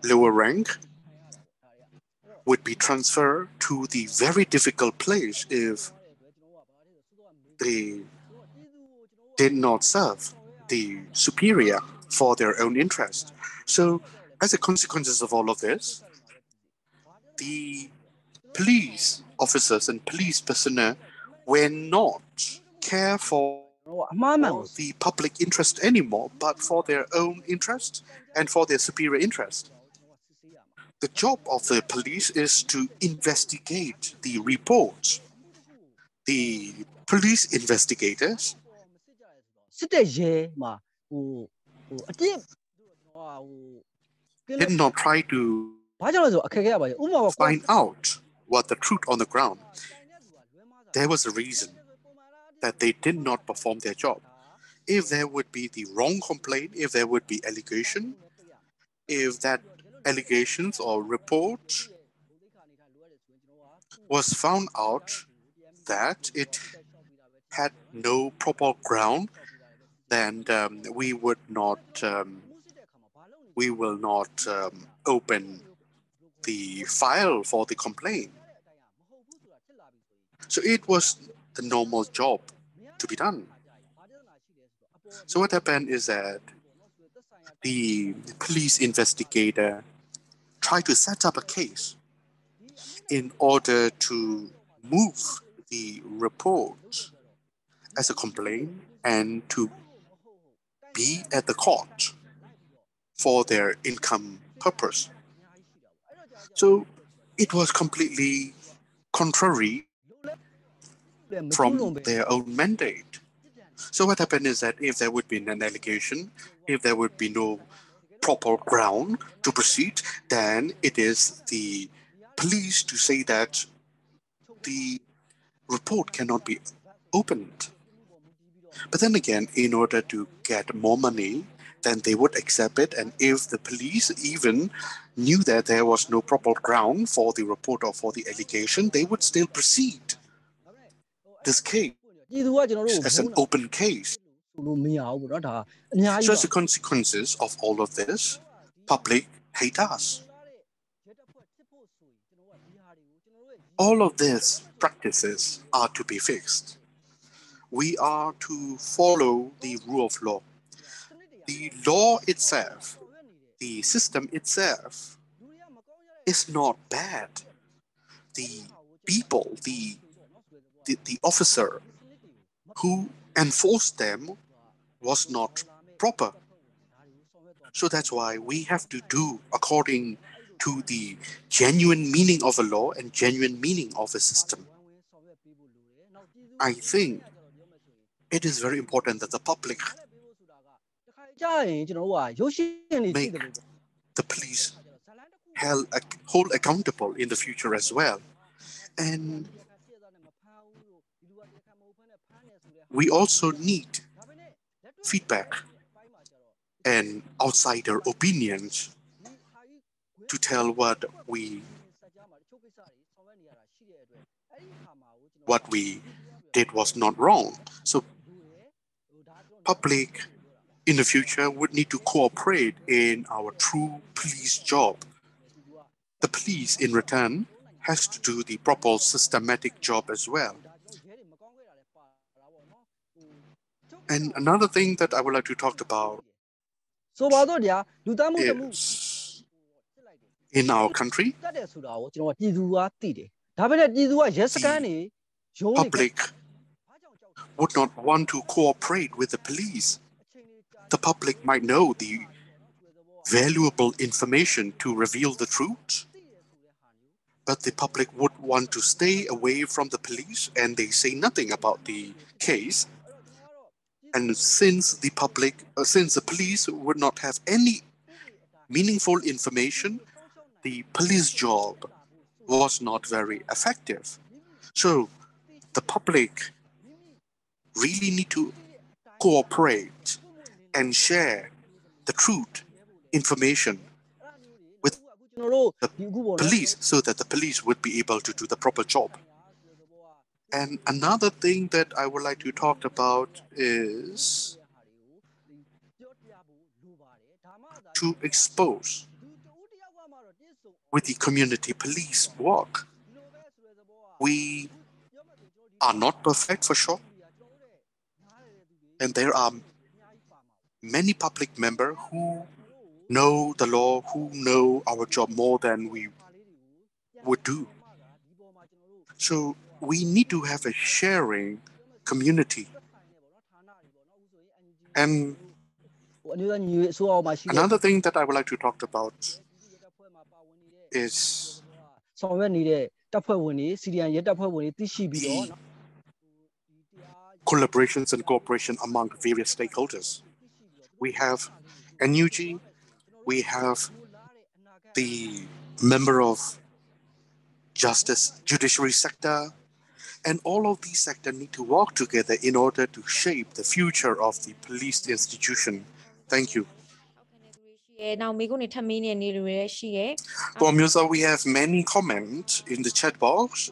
lower rank would be transferred to the very difficult place if they did not serve the superior for their own interest. So as a consequence of all of this, the police officers and police personnel were not care for the public interest anymore, but for their own interest and for their superior interest. The job of the police is to investigate the reports. The police investigators did not try to find out what the truth on the ground, there was a reason that they did not perform their job. If there would be the wrong complaint, if there would be allegation, if that allegations or report was found out that it had no proper ground, then we will not open the file for the complaint. So it was the normal job to be done. So what happened is that the police investigator tried to set up a case in order to move the report as a complaint and to be at the court for their income purpose. So it was completely contrary from their own mandate. So what happened is that if there would be an allegation, if there would be no proper ground to proceed, then it is the police to say that the report cannot be opened. But then again, in order to get more money, then they would accept it. And if the police even knew that there was no proper ground for the report or for the allegation, they would still proceed this case as an open case. So as a consequences of all of this, public hate us. All of these practices are to be fixed. We are to follow the rule of law. The law itself, the system itself, is not bad. The people, the officer who enforced them was not proper. So that's why we have to do according to the genuine meaning of a law and genuine meaning of a system. I think it is very important that the public make the police hold accountable in the future as well. And we also need feedback and outsider opinions to tell what we did was not wrong. So public in the future would need to cooperate in our true police job. The police in return has to do the proper systematic job as well. And another thing that I would like to talk about is in our country, the public would not want to cooperate with the police. The public might know the valuable information to reveal the truth, but the public would want to stay away from the police and they say nothing about the case. And since the police would not have any meaningful information, the police job was not very effective. So the public really need to cooperate and share the truth information with the police so that the police would be able to do the proper job. And another thing that I would like to talk about is to expose with the community police work. We are not perfect for sure. And there are many public members who know the law, who know our job more than we would do. So we need to have a sharing community. And another thing that I would like to talk about is the collaborations and cooperation among various stakeholders. We have NUG, we have the member of justice, judiciary sector, and all of these sectors need to work together in order to shape the future of the police institution. Thank you. Musa, we have many comments in the chat box.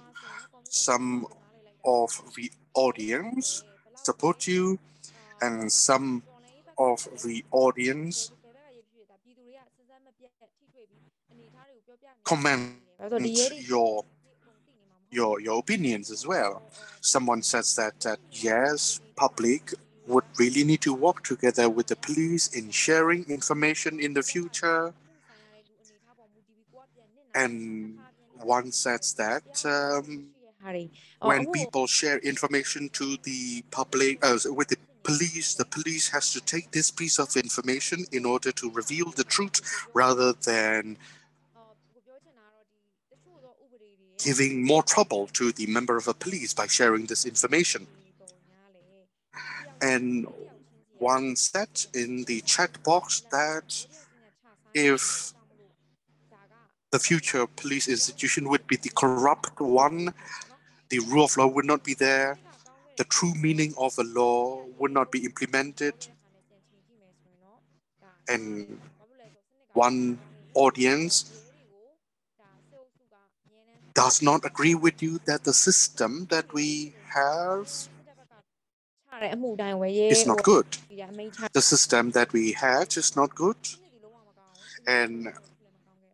Some of the audience support you, and some of the audience comment your opinions as well. Someone says that yes, public would really need to work together with the police in sharing information in the future. And one says that when people share information to the public, with the police has to take this piece of information in order to reveal the truth rather than giving more trouble to the member of a police by sharing this information. And one said in the chat box that if the future police institution would be the corrupt one, the rule of law would not be there, the true meaning of the law would not be implemented, and one audience does not agree with you that the system that we have is not good. The system that we had is not good, and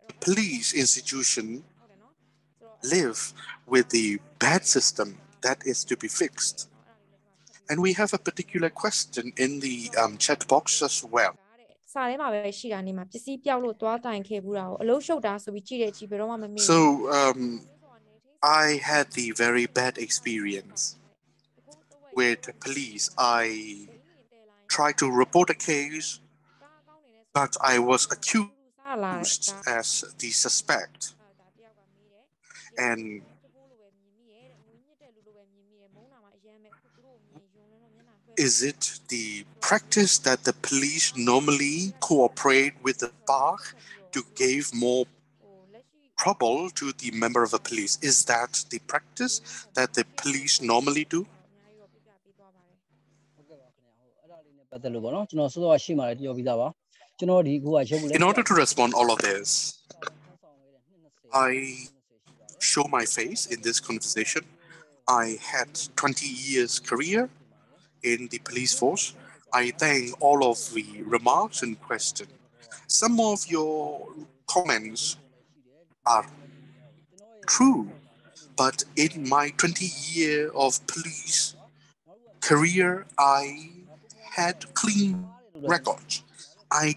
the police institution live with the bad system that is to be fixed. And we have a particular question in the chat box as well. So I had the very bad experience with police. I tried to report a case, but I was accused as the suspect. And is it the practice that the police normally cooperate with the bar to give more trouble to the member of the police? Is that the practice that the police normally do? In order to respond all of this, I show my face in this conversation. I had 20 years career in the police force. I thank all of the remarks and questions. Some of your comments are true, but in my 20 year of police career, I had clean records. I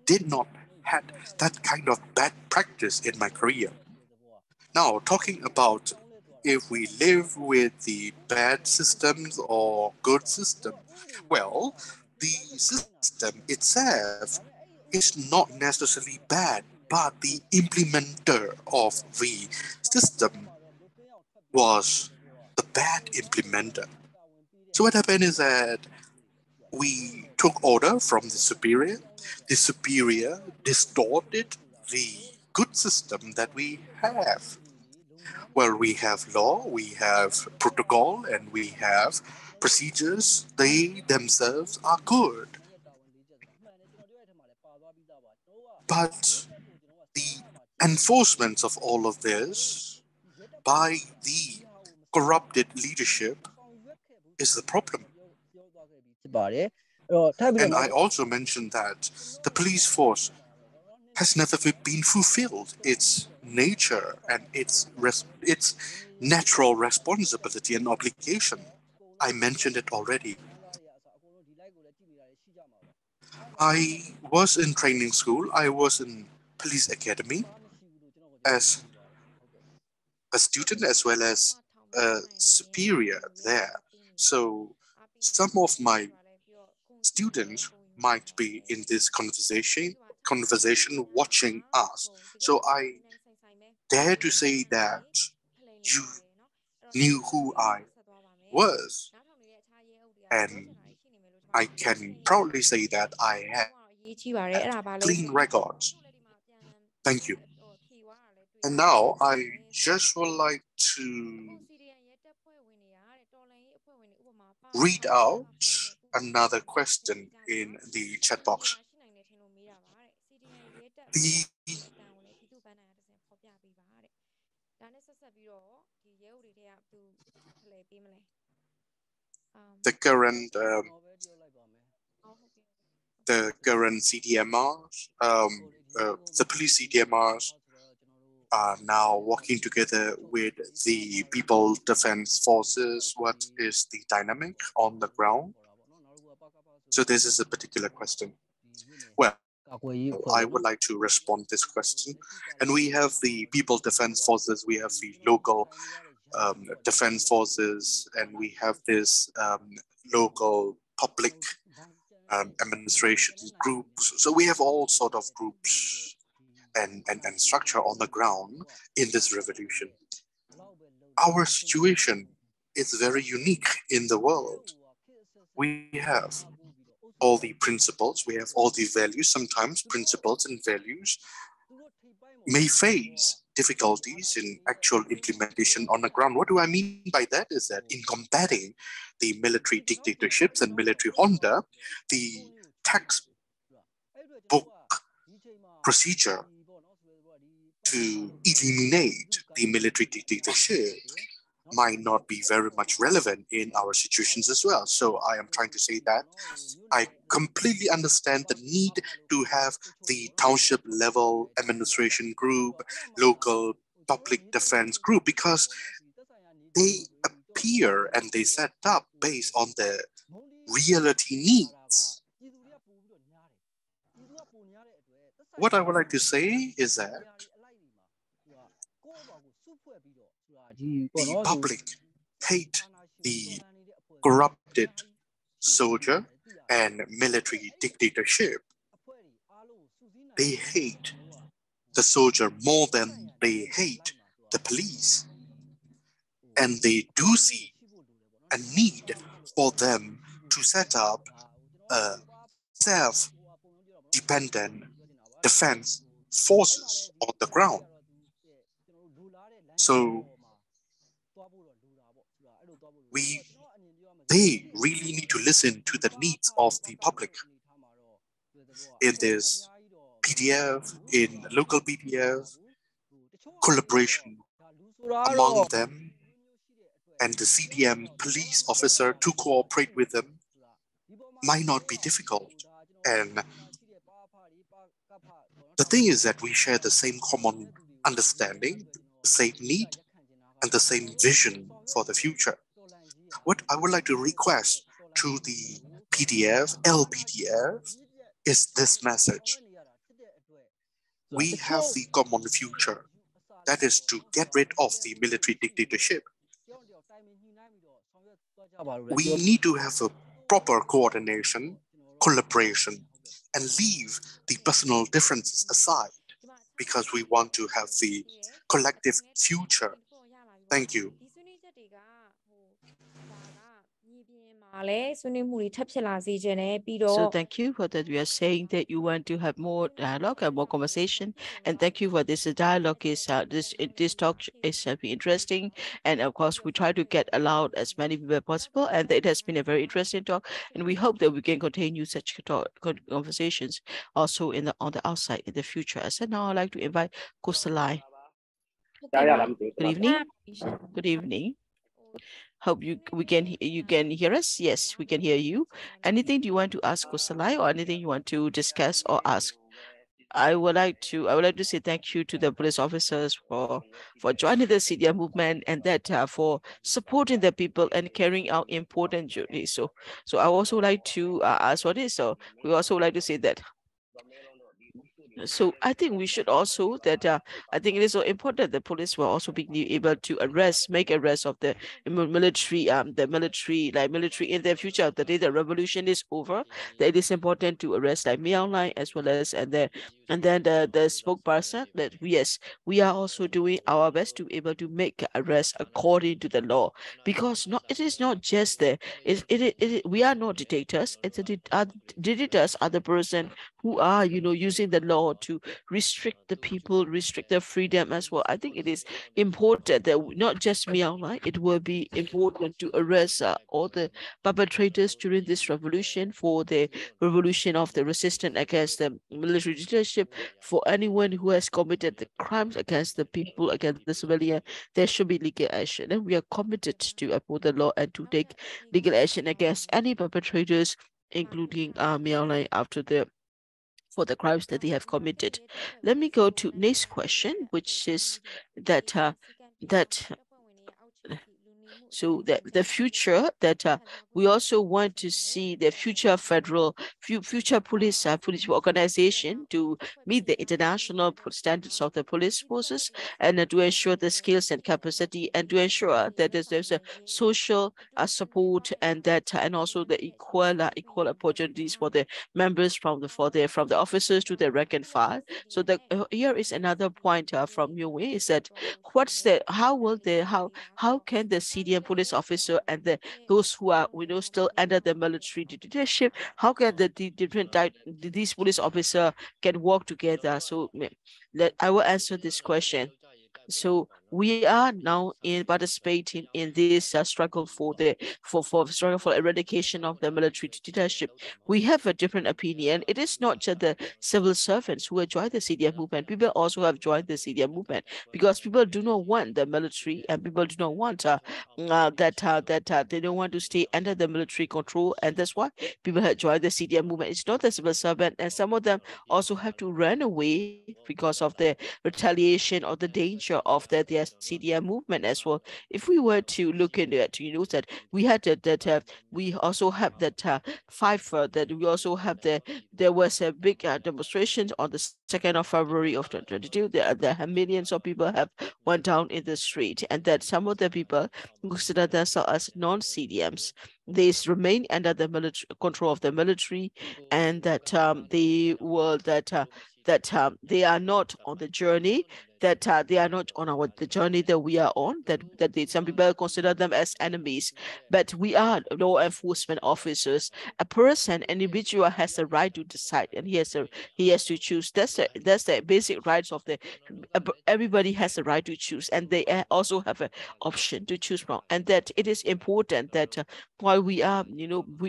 did not had that kind of bad practice in my career. Now, talking about if we live with the bad systems or good system, well, the system itself is not necessarily bad, but the implementer of the system was the bad implementer. So what happened is that we took order from the superior distorted the good system that we have. Well, we have law, we have protocol, and we have procedures. They themselves are good. But the enforcement of all of this by the corrupted leadership is the problem. And I also mentioned that the police force has never been fulfilled its nature and its natural responsibility and obligation. I mentioned it already. I was in training school. I was in police academy as a student as well as a superior there. So some of my students might be in this conversation watching us. So I dare to say that you knew who I was. And I can proudly say that I had clean records. Thank you. And now I just would like to read out another question in the chat box. The current CDMRs, the police CDMRs are now working together with the People Defense Forces. What is the dynamic on the ground? So this is a particular question. Well, I would like to respond this question. And we have the People Defense Forces, we have the local defense forces, and we have this local public administration groups. So we have all sort of groups and structure on the ground in this revolution. Our situation is very unique in the world. We have all the principles, we have all the values. Sometimes principles and values may face difficulties in actual implementation on the ground. What do I mean by that is that in combating the military dictatorships and military junta, the textbook procedure to eliminate the military dictatorship might not be very much relevant in our situations as well. So I am trying to say that I completely understand the need to have the township level administration group, local public defense group, because they appear and they set up based on the reality needs. What I would like to say is that the public hate the corrupted soldier and military dictatorship. They hate the soldier more than they hate the police. And they do see a need for them to set up a self-dependent defense forces on the ground. So they really need to listen to the needs of the public. In this PDF, in local PDF, collaboration among them and the CDM police officer to cooperate with them might not be difficult. And the thing is that we share the same common understanding, the same need, and the same vision for the future. What I would like to request to the PDF, LPDF, is this message. We have the common future, that is to get rid of the military dictatorship. We need to have a proper coordination, collaboration, and leave the personal differences aside, because we want to have the collective future. Thank you. So thank you for that. We are saying that you want to have more dialogue and more conversation, and thank you for this. Dialogue is this talk is be interesting, and of course we try to get allowed as many people as possible, and it has been a very interesting talk, and we hope that we can continue such conversations also on the outside in the future. I said now I'd like to invite Khun. Good evening. Good evening. Hope you can hear us. Yes, we can hear you. Anything do you want to ask Khun, or anything you want to discuss or ask? I would like to say thank you to the police officers for joining the CDM movement, and that for supporting the people and carrying out important duties. So I also like to ask for this. So we also like to say that. So I think we should also that I think it is so important that police will also be able to make arrest of the military in the future. The day the revolution is over, that it is important to arrest like Myanmar as well as and then the spokesperson that yes, we are also doing our best to be able to make arrest according to the law, because it is not just the we are not dictators. Dictators are the person who are using the law law to restrict the people, restrict their freedom as well. I think it is important that not just Myanmar, it will be important to arrest all the perpetrators during this revolution, for the revolution of the resistance against the military dictatorship, for anyone who has committed the crimes against the people, against the civilian. There should be legal action, and we are committed to uphold the law and to take legal action against any perpetrators, including Myanmar, for the crimes that they have committed. Let me go to next question, which is that so the future that we also want to see the future federal future police organization to meet the international standards of the police forces, and to ensure the skills and capacity, and to ensure that there's a social support, and that and also the equal opportunities for the members from the officers to the rank and file. So here is another point from your way, is that how can the CDM police officer and those who are still under the military dictatorship, how can these police officers can work together? So I will answer this question. So we are now participating in this struggle for eradication of the military dictatorship. We have a different opinion. It is not just the civil servants who have joined the CDM movement. People also have joined the CDM movement because people do not want the military, and people do not want that they don't want to stay under the military control, and that's why people have joined the CDM movement. It's not the civil servant, and some of them also have to run away because of the retaliation or the danger of their CDM movement as well. If we were to look into it, that we had we also have that we also have there was a big demonstration on the 2nd of February of 2022. There millions of people have went down in the street, and that some of the people consider themselves as non-CDMs. They remain under the military control of the military, and that they are not on the journey, that they are not on the journey that we are on, that some people consider them as enemies. But we are law enforcement officers. An individual has the right to decide, and he has to choose. That's the basic rights of everybody has the right to choose, and they also have an option to choose from. And that it is important that while we are,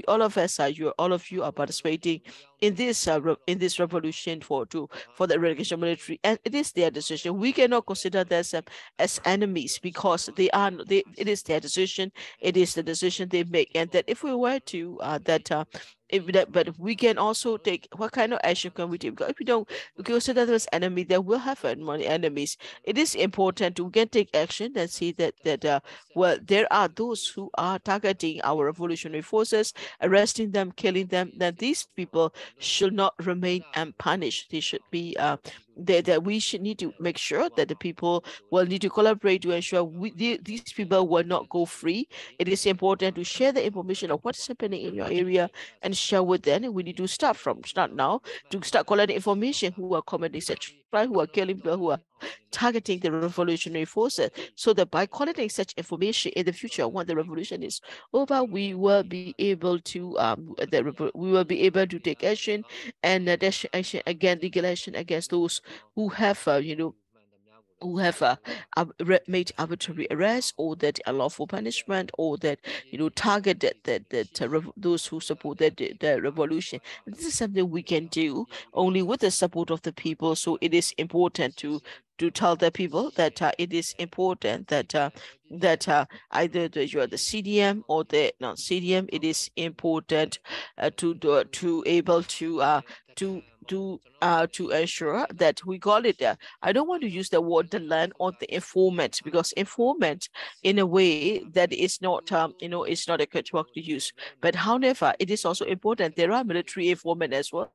all of you are participating in this revolution for the eradication of military, and it is their decision. We cannot consider them as enemies, because it is their decision. It is the decision they make, and that if we were to but we can also take, what kind of action can we take? Because if we don't consider them as enemy, then we'll have many enemies. It is important to take action and see that there are those who are targeting our revolutionary forces, arresting them, killing them. Then these people should not remain unpunished. They should be that we should need to make sure that the people will need to collaborate to ensure these people will not go free. It is important to share the information of what's happening in your area and share with them. And we need to start now to start collecting information who are committing such crime, who are killing people, who are targeting the revolutionary forces, so that by collecting such information in the future, when the revolution is over, we will be able to take action, and action again, legal action against those who have made arbitrary arrests, or that unlawful punishment, or that targeted those who support the revolution. And this is something we can do only with the support of the people. So it is important to tell the people that it is important that either you are the CDM or the non-CDM. It is important to able to ensure that we call it I don't want to use the word the land or the informant, because informant in a way that is not it's not a good word to use. But however, it is also important there are military informant as well.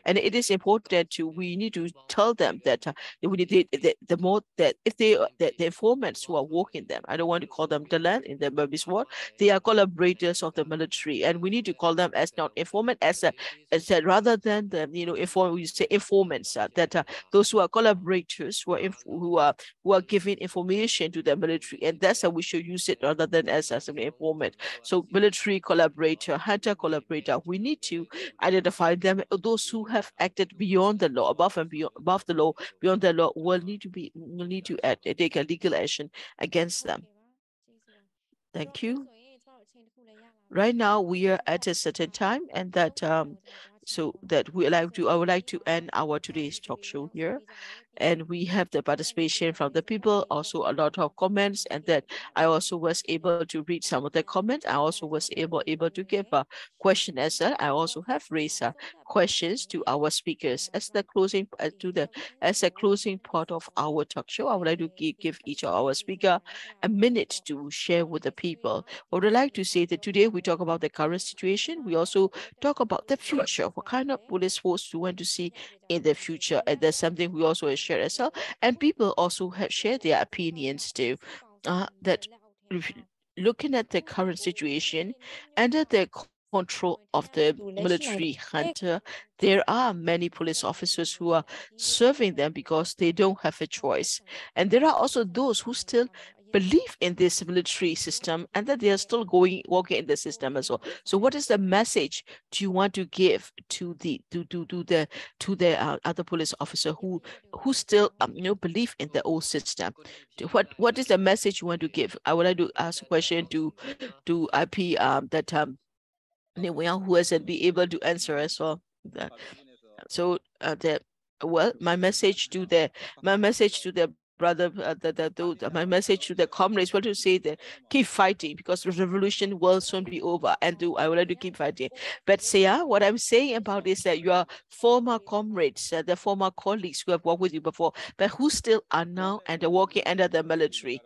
And it is important we need to tell them that we need the more that if the informants who are working them, I don't want to call them the land in the Burmese word, they are collaborators of the military, and we need to call them as not informant, as rather than the we say informants, that those who are collaborators, who are giving information to the military, and that's how we should use it, rather than as an informant. So military collaborator, hunter collaborator, we need to identify them, those those who have acted beyond the law, above the law, beyond the law, will need to take a legal action against them. Thank you. Right now we are at a certain time, and that so that I would like to end our today's talk show here. And we have the participation from the people, also a lot of comments, and that I also was able to read some of the comments. I also was able to give a question as well. I also have raised questions to our speakers as the closing as a closing part of our talk show. I would like to give each of our speaker a minute to share with the people. I would like to say that today we talk about the current situation. We also talk about the future. What kind of police force do you want to see in the future? And that's something we also share as well. And people also have shared their opinions too. That looking at the current situation under the control of the military junta, there are many police officers who are serving them because they don't have a choice. And there are also those who still believe in this military system and that they are still working in the system as well. So what is the message do you want to give to the other police officer who still believe in the old system? What is the message you want to give? I would like to ask a question to IP anyone who hasn't been able to answer as well. So my message to the brother, my message to the comrades was to say that keep fighting, because the revolution will soon be over, and I would like to keep fighting. But what I'm saying about is that your former comrades, the former colleagues who have worked with you before, but who still are now and are working under the military,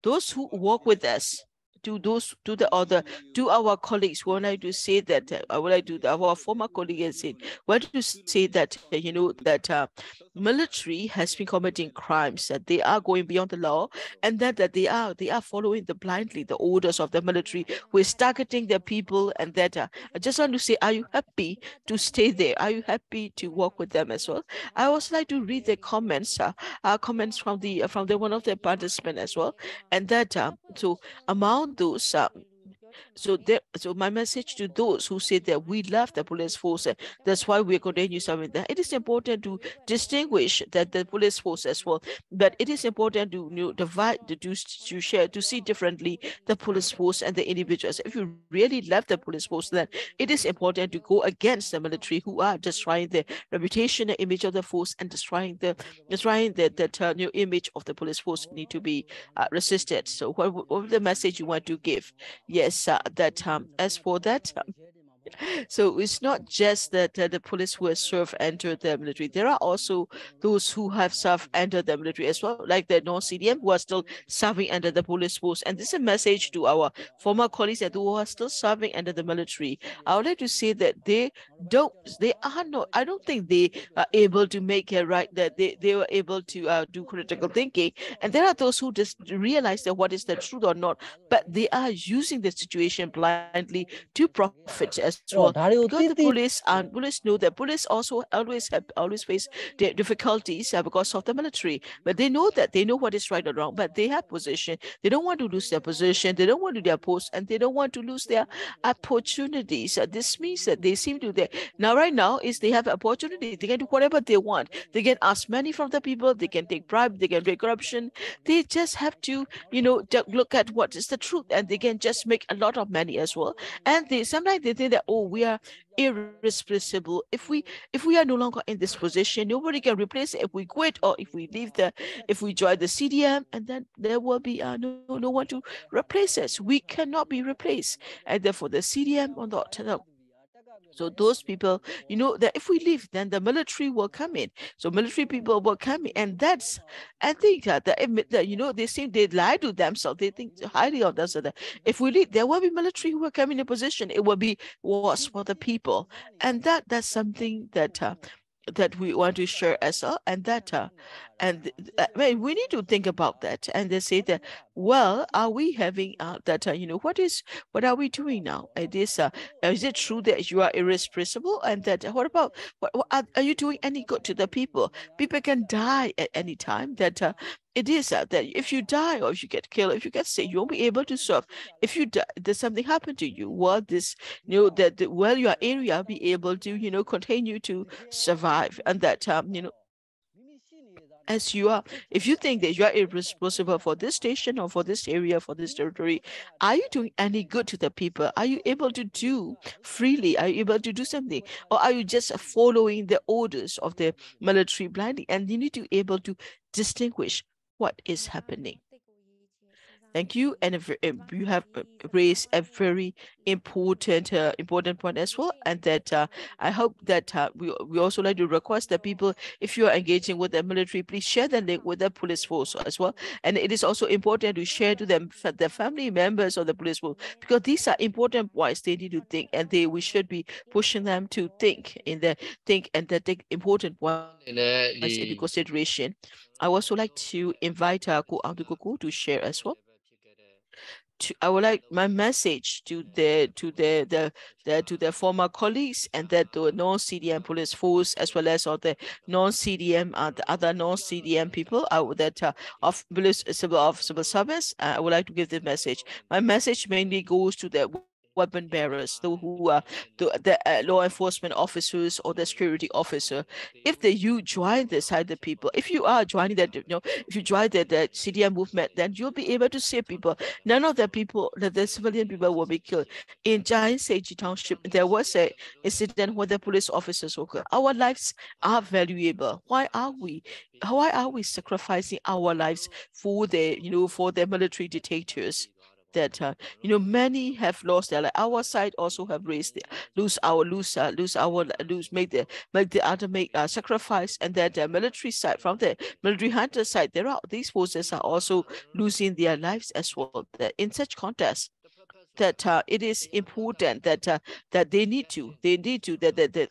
those who work with us, to our colleagues who would like to say that I would like to our former colleagues want to say that that military has been committing crimes, that they are going beyond the law, and that they are following blindly the orders of the military who is targeting the people, and that I just want to say, are you happy to stay there? Are you happy to work with them as well? I also like to read the comments from the one of the participants as well, and that so among those so my message to those who say that we love the police force, that's why we continue serving that. It is important to distinguish that the police force as well, but it is important to divide, to share, to see differently the police force and the individuals. If you really love the police force, then it is important to go against the military who are destroying the reputation and image of the force, and destroying the new image of the police force need to be resisted. So what the message you want to give? Yes, that as for that, so it's not just that the police who have served enter the military. There are also those who have served under the military as well, like the non-CDM who are still serving under the police force. And this is a message to our former colleagues that who are still serving under the military. I would like to say that I don't think they are able to make it right, that they were able to do critical thinking. And there are those who just realize that what is the truth or not, but they are using the situation blindly to profit as well. Because the police know that police also always face difficulties because of the military, but they know what is right or wrong, but they have position. They don't want to lose their position, they don't want to lose their post, and they don't want to lose their opportunities. This means that they seem to right now is they have opportunity. They can do whatever they want. They can ask money from the people, they can take bribe, they can take corruption. They just have to look at what is the truth, and they can just make a lot of money as well. And sometimes they think that, oh, we are irreplaceable. If we are no longer in this position, nobody can replace it. If we quit, or if we if we join the CDM, and then there will be no one to replace us. We cannot be replaced, and therefore the CDM will not turn up. So those people, that if we leave, then the military will come in. So military people will come in, and I think that they lie to themselves. They think highly of themselves. That if we leave, there will be military who will come in a position. It will be worse for the people, and that's something that we want to share as well, and And we need to think about that. And they say that, well, are we having that, what are we doing now? Is it true that you are irresponsible? And that, what about, what are you doing any good to the people? People can die at any time. That it is that if you die or if you get killed, if you get sick, you won't be able to serve. If you die, there's something happen to you, well, this, your area be able to, continue to survive. And that, as you are, if you think that you are irresponsible for this station or for this area, for this territory, are you doing any good to the people? Are you able to do freely? Are you able to do something? Or are you just following the orders of the military blindly? And you need to be able to distinguish what is happening. Thank you. And you have raised a very important point as well. And that I hope that we also like to request that people, if you are engaging with the military, please share the link with the police force as well. And it is also important to share to them, the family members of the police force, because these are important points they need to think, and we should be pushing them to think and take important points into consideration. I also like to invite Khun to share as well. I would like my message to the former colleagues and that the non-CDM police force, as well as all the non-CDM and the other non-CDM people of civil service. I would like to give the message. My message mainly goes to the weapon bearers, those who are the law enforcement officers or the security officer. If you join the side of the people, if you are joining that, if you join the CDM movement, then you'll be able to save people. None of the people, the civilian people, will be killed. In Giant Seiji Township, there was a incident where the police officers were killed. Our lives are valuable. Why are we sacrificing our lives for the military dictators? That many have lost their life. Our side also have make the other sacrifice, and that the military side, from the military hunter side, these forces are also losing their lives as well. That in such context, that it is important that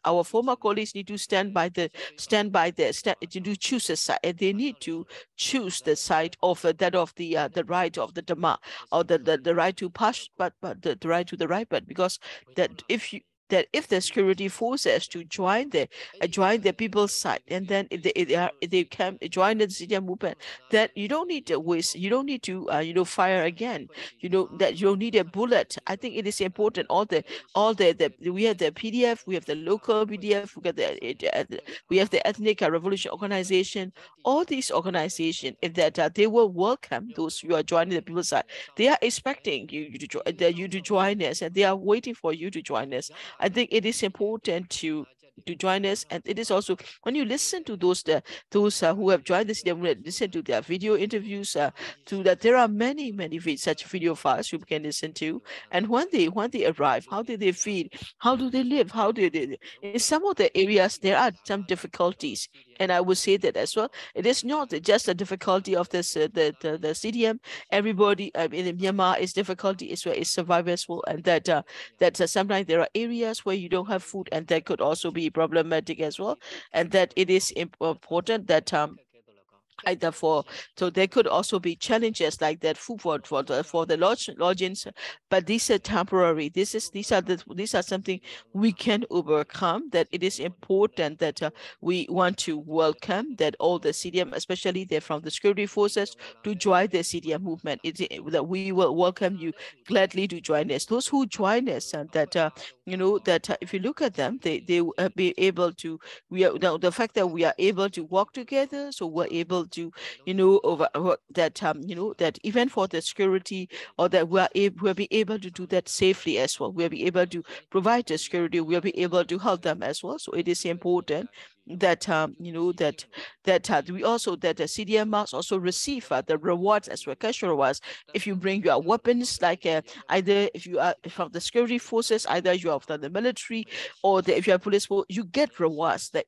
our former colleagues need to to choose a side, and they need to choose the side of the right of the demand, or the right to pass, but the right to the right, but because if the security forces to join the people's side, and then if they can join the CDM movement, that you don't need to waste, you don't need to fire again, that you don't need a bullet. I think it is important. We have the PDF, we have the local PDF, we have the ethnic revolution organization. All these organizations, that they will welcome those who are joining the people's side. They are expecting you to join us, and they are waiting for you to join us. I think it is important to join us. And it is also, when you listen to those who have joined this, they will listen to their video interviews, to that there are many such video files you can listen to. And when they arrive, how do they feel? How do they live? How do they? In some of the areas there are some difficulties, and I would say that as well. It is not just a difficulty of this the CDM. Everybody in Myanmar is difficulty as well, is survival as well, and that sometimes there are areas where you don't have food, and that could also be problematic as well, and that it is important that so there could also be challenges like that food for the lodgings, but these are temporary. These are something we can overcome. That it is important that we want to welcome that all the CDM, especially they're from the security forces, to join the CDM movement. That we will welcome you gladly to join us. Those who join us, and that if you look at them, they will be able to. The fact that we are able to work together, so we're able to that even for the security, or that we'll be able to do that safely as well. We'll be able to provide the security. We'll be able to help them as well. So it is important that we also, that the CDM must also receive the rewards as well, cash rewards. If you bring your weapons, like either if you are from the security forces, either you are from the military, or if you are police force, you get rewards, the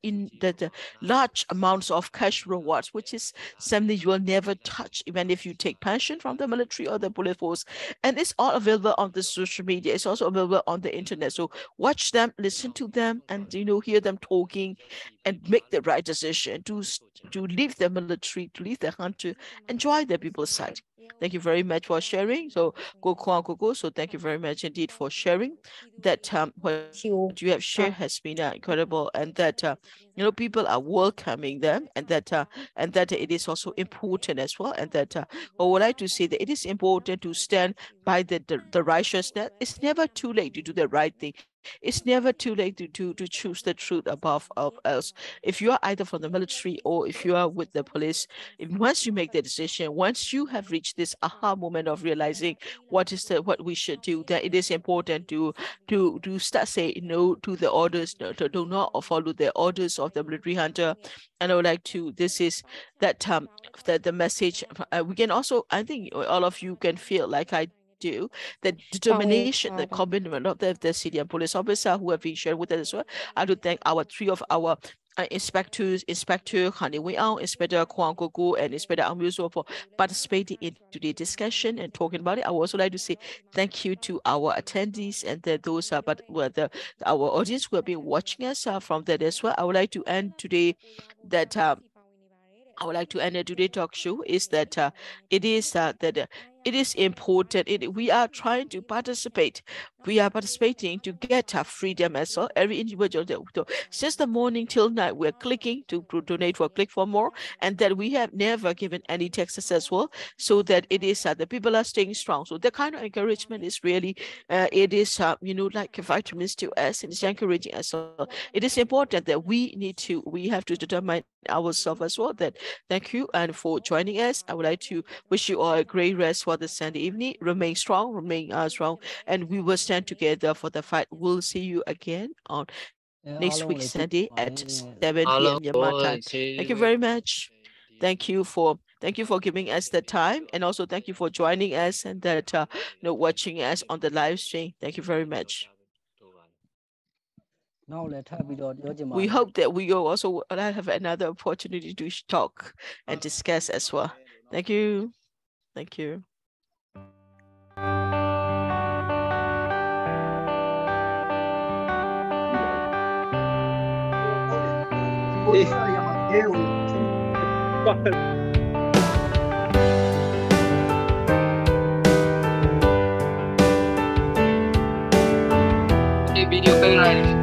large amounts of cash rewards, which is something you will never touch, even if you take pension from the military or the police force. And it's all available on the social media. It's also available on the internet. So watch them, listen to them, and hear them talking, and and make the right decision to leave the military, to leave the country, and join the people's side. Thank you very much for sharing. So so thank you very much indeed for sharing that what you have shared has been incredible, and that people are welcoming them, and that it is also important as well, and that I would like to say that it is important to stand by the righteousness. It's never too late to do the right thing. It's never too late to choose the truth above all else. If you are either from the military or if you are with the police, once you make the decision, once you have reached this aha moment of realizing what we should do, then it is important to start saying no to the orders, to not follow the orders of the military hunter. And I would like to, this is that the message. We can also, I think all of you can feel like I do, the determination, the commitment of the Syrian police officer who have been shared with us as well. I do thank three of our Inspector Aung, Inspector Khun, and Inspector Aung for participating in today's discussion and talking about it. I would also like to say thank you to our attendees and those our audience who have been watching us from that as well. I would like to end today that I would like to end today's talk show is that it is important. We are trying to participate. We are participating to get our freedom as well. Every individual, since the morning till night, we're clicking to donate for Click for More, and that we have never given any taxes as well, so that it is the people are staying strong. So the kind of encouragement is really, it is like vitamins to us, and it's encouraging us. So it is important that we have to determine ourselves as well. That thank you and for joining us. I would like to wish you all a great rest for the Sunday evening. Remain strong, and we will stand together for the fight. We'll see you again on next week Sunday at 7 p.m. Myanmar time. Thank you very much. Thank you for giving us the time, and also thank you for joining us and that watching us on the live stream. Thank you very much. We hope that we will also have another opportunity to talk and discuss as well. Thank you. Thank you. Video Hey,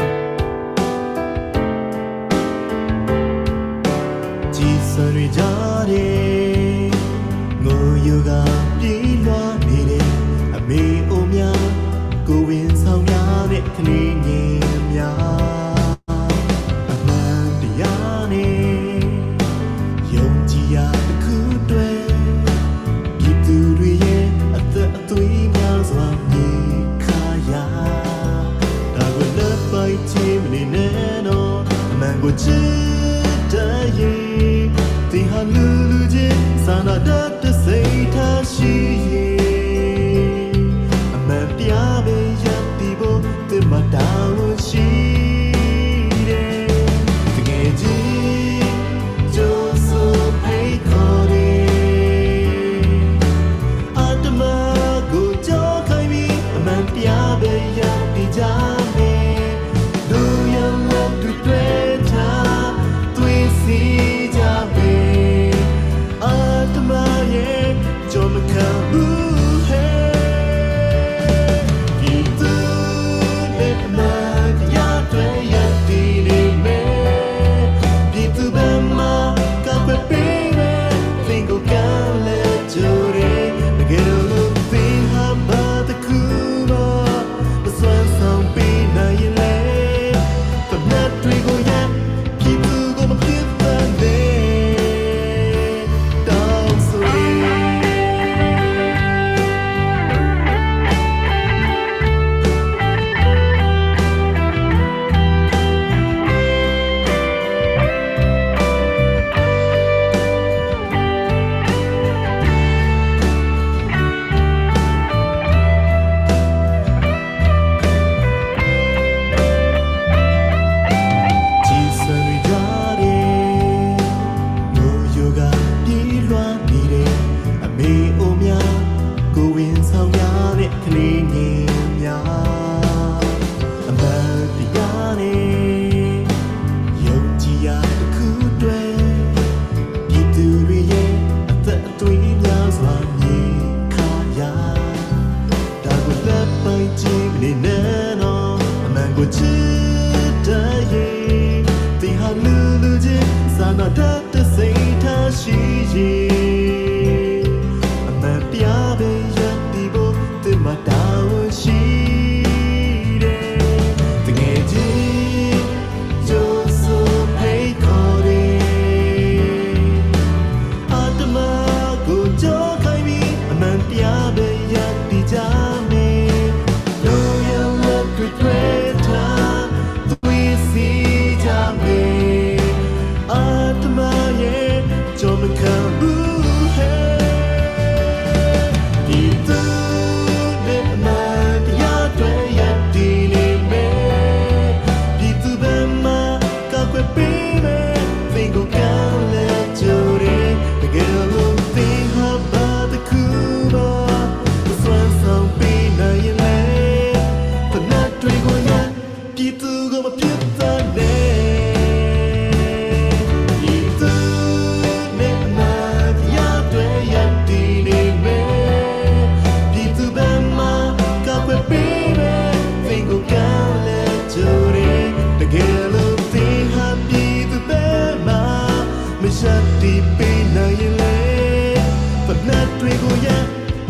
But not တွေ့ကိုရ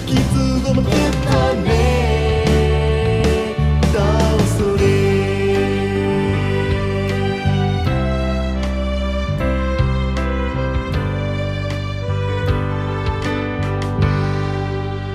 ပြည်သူကိုမပြတ်ပါနဲ့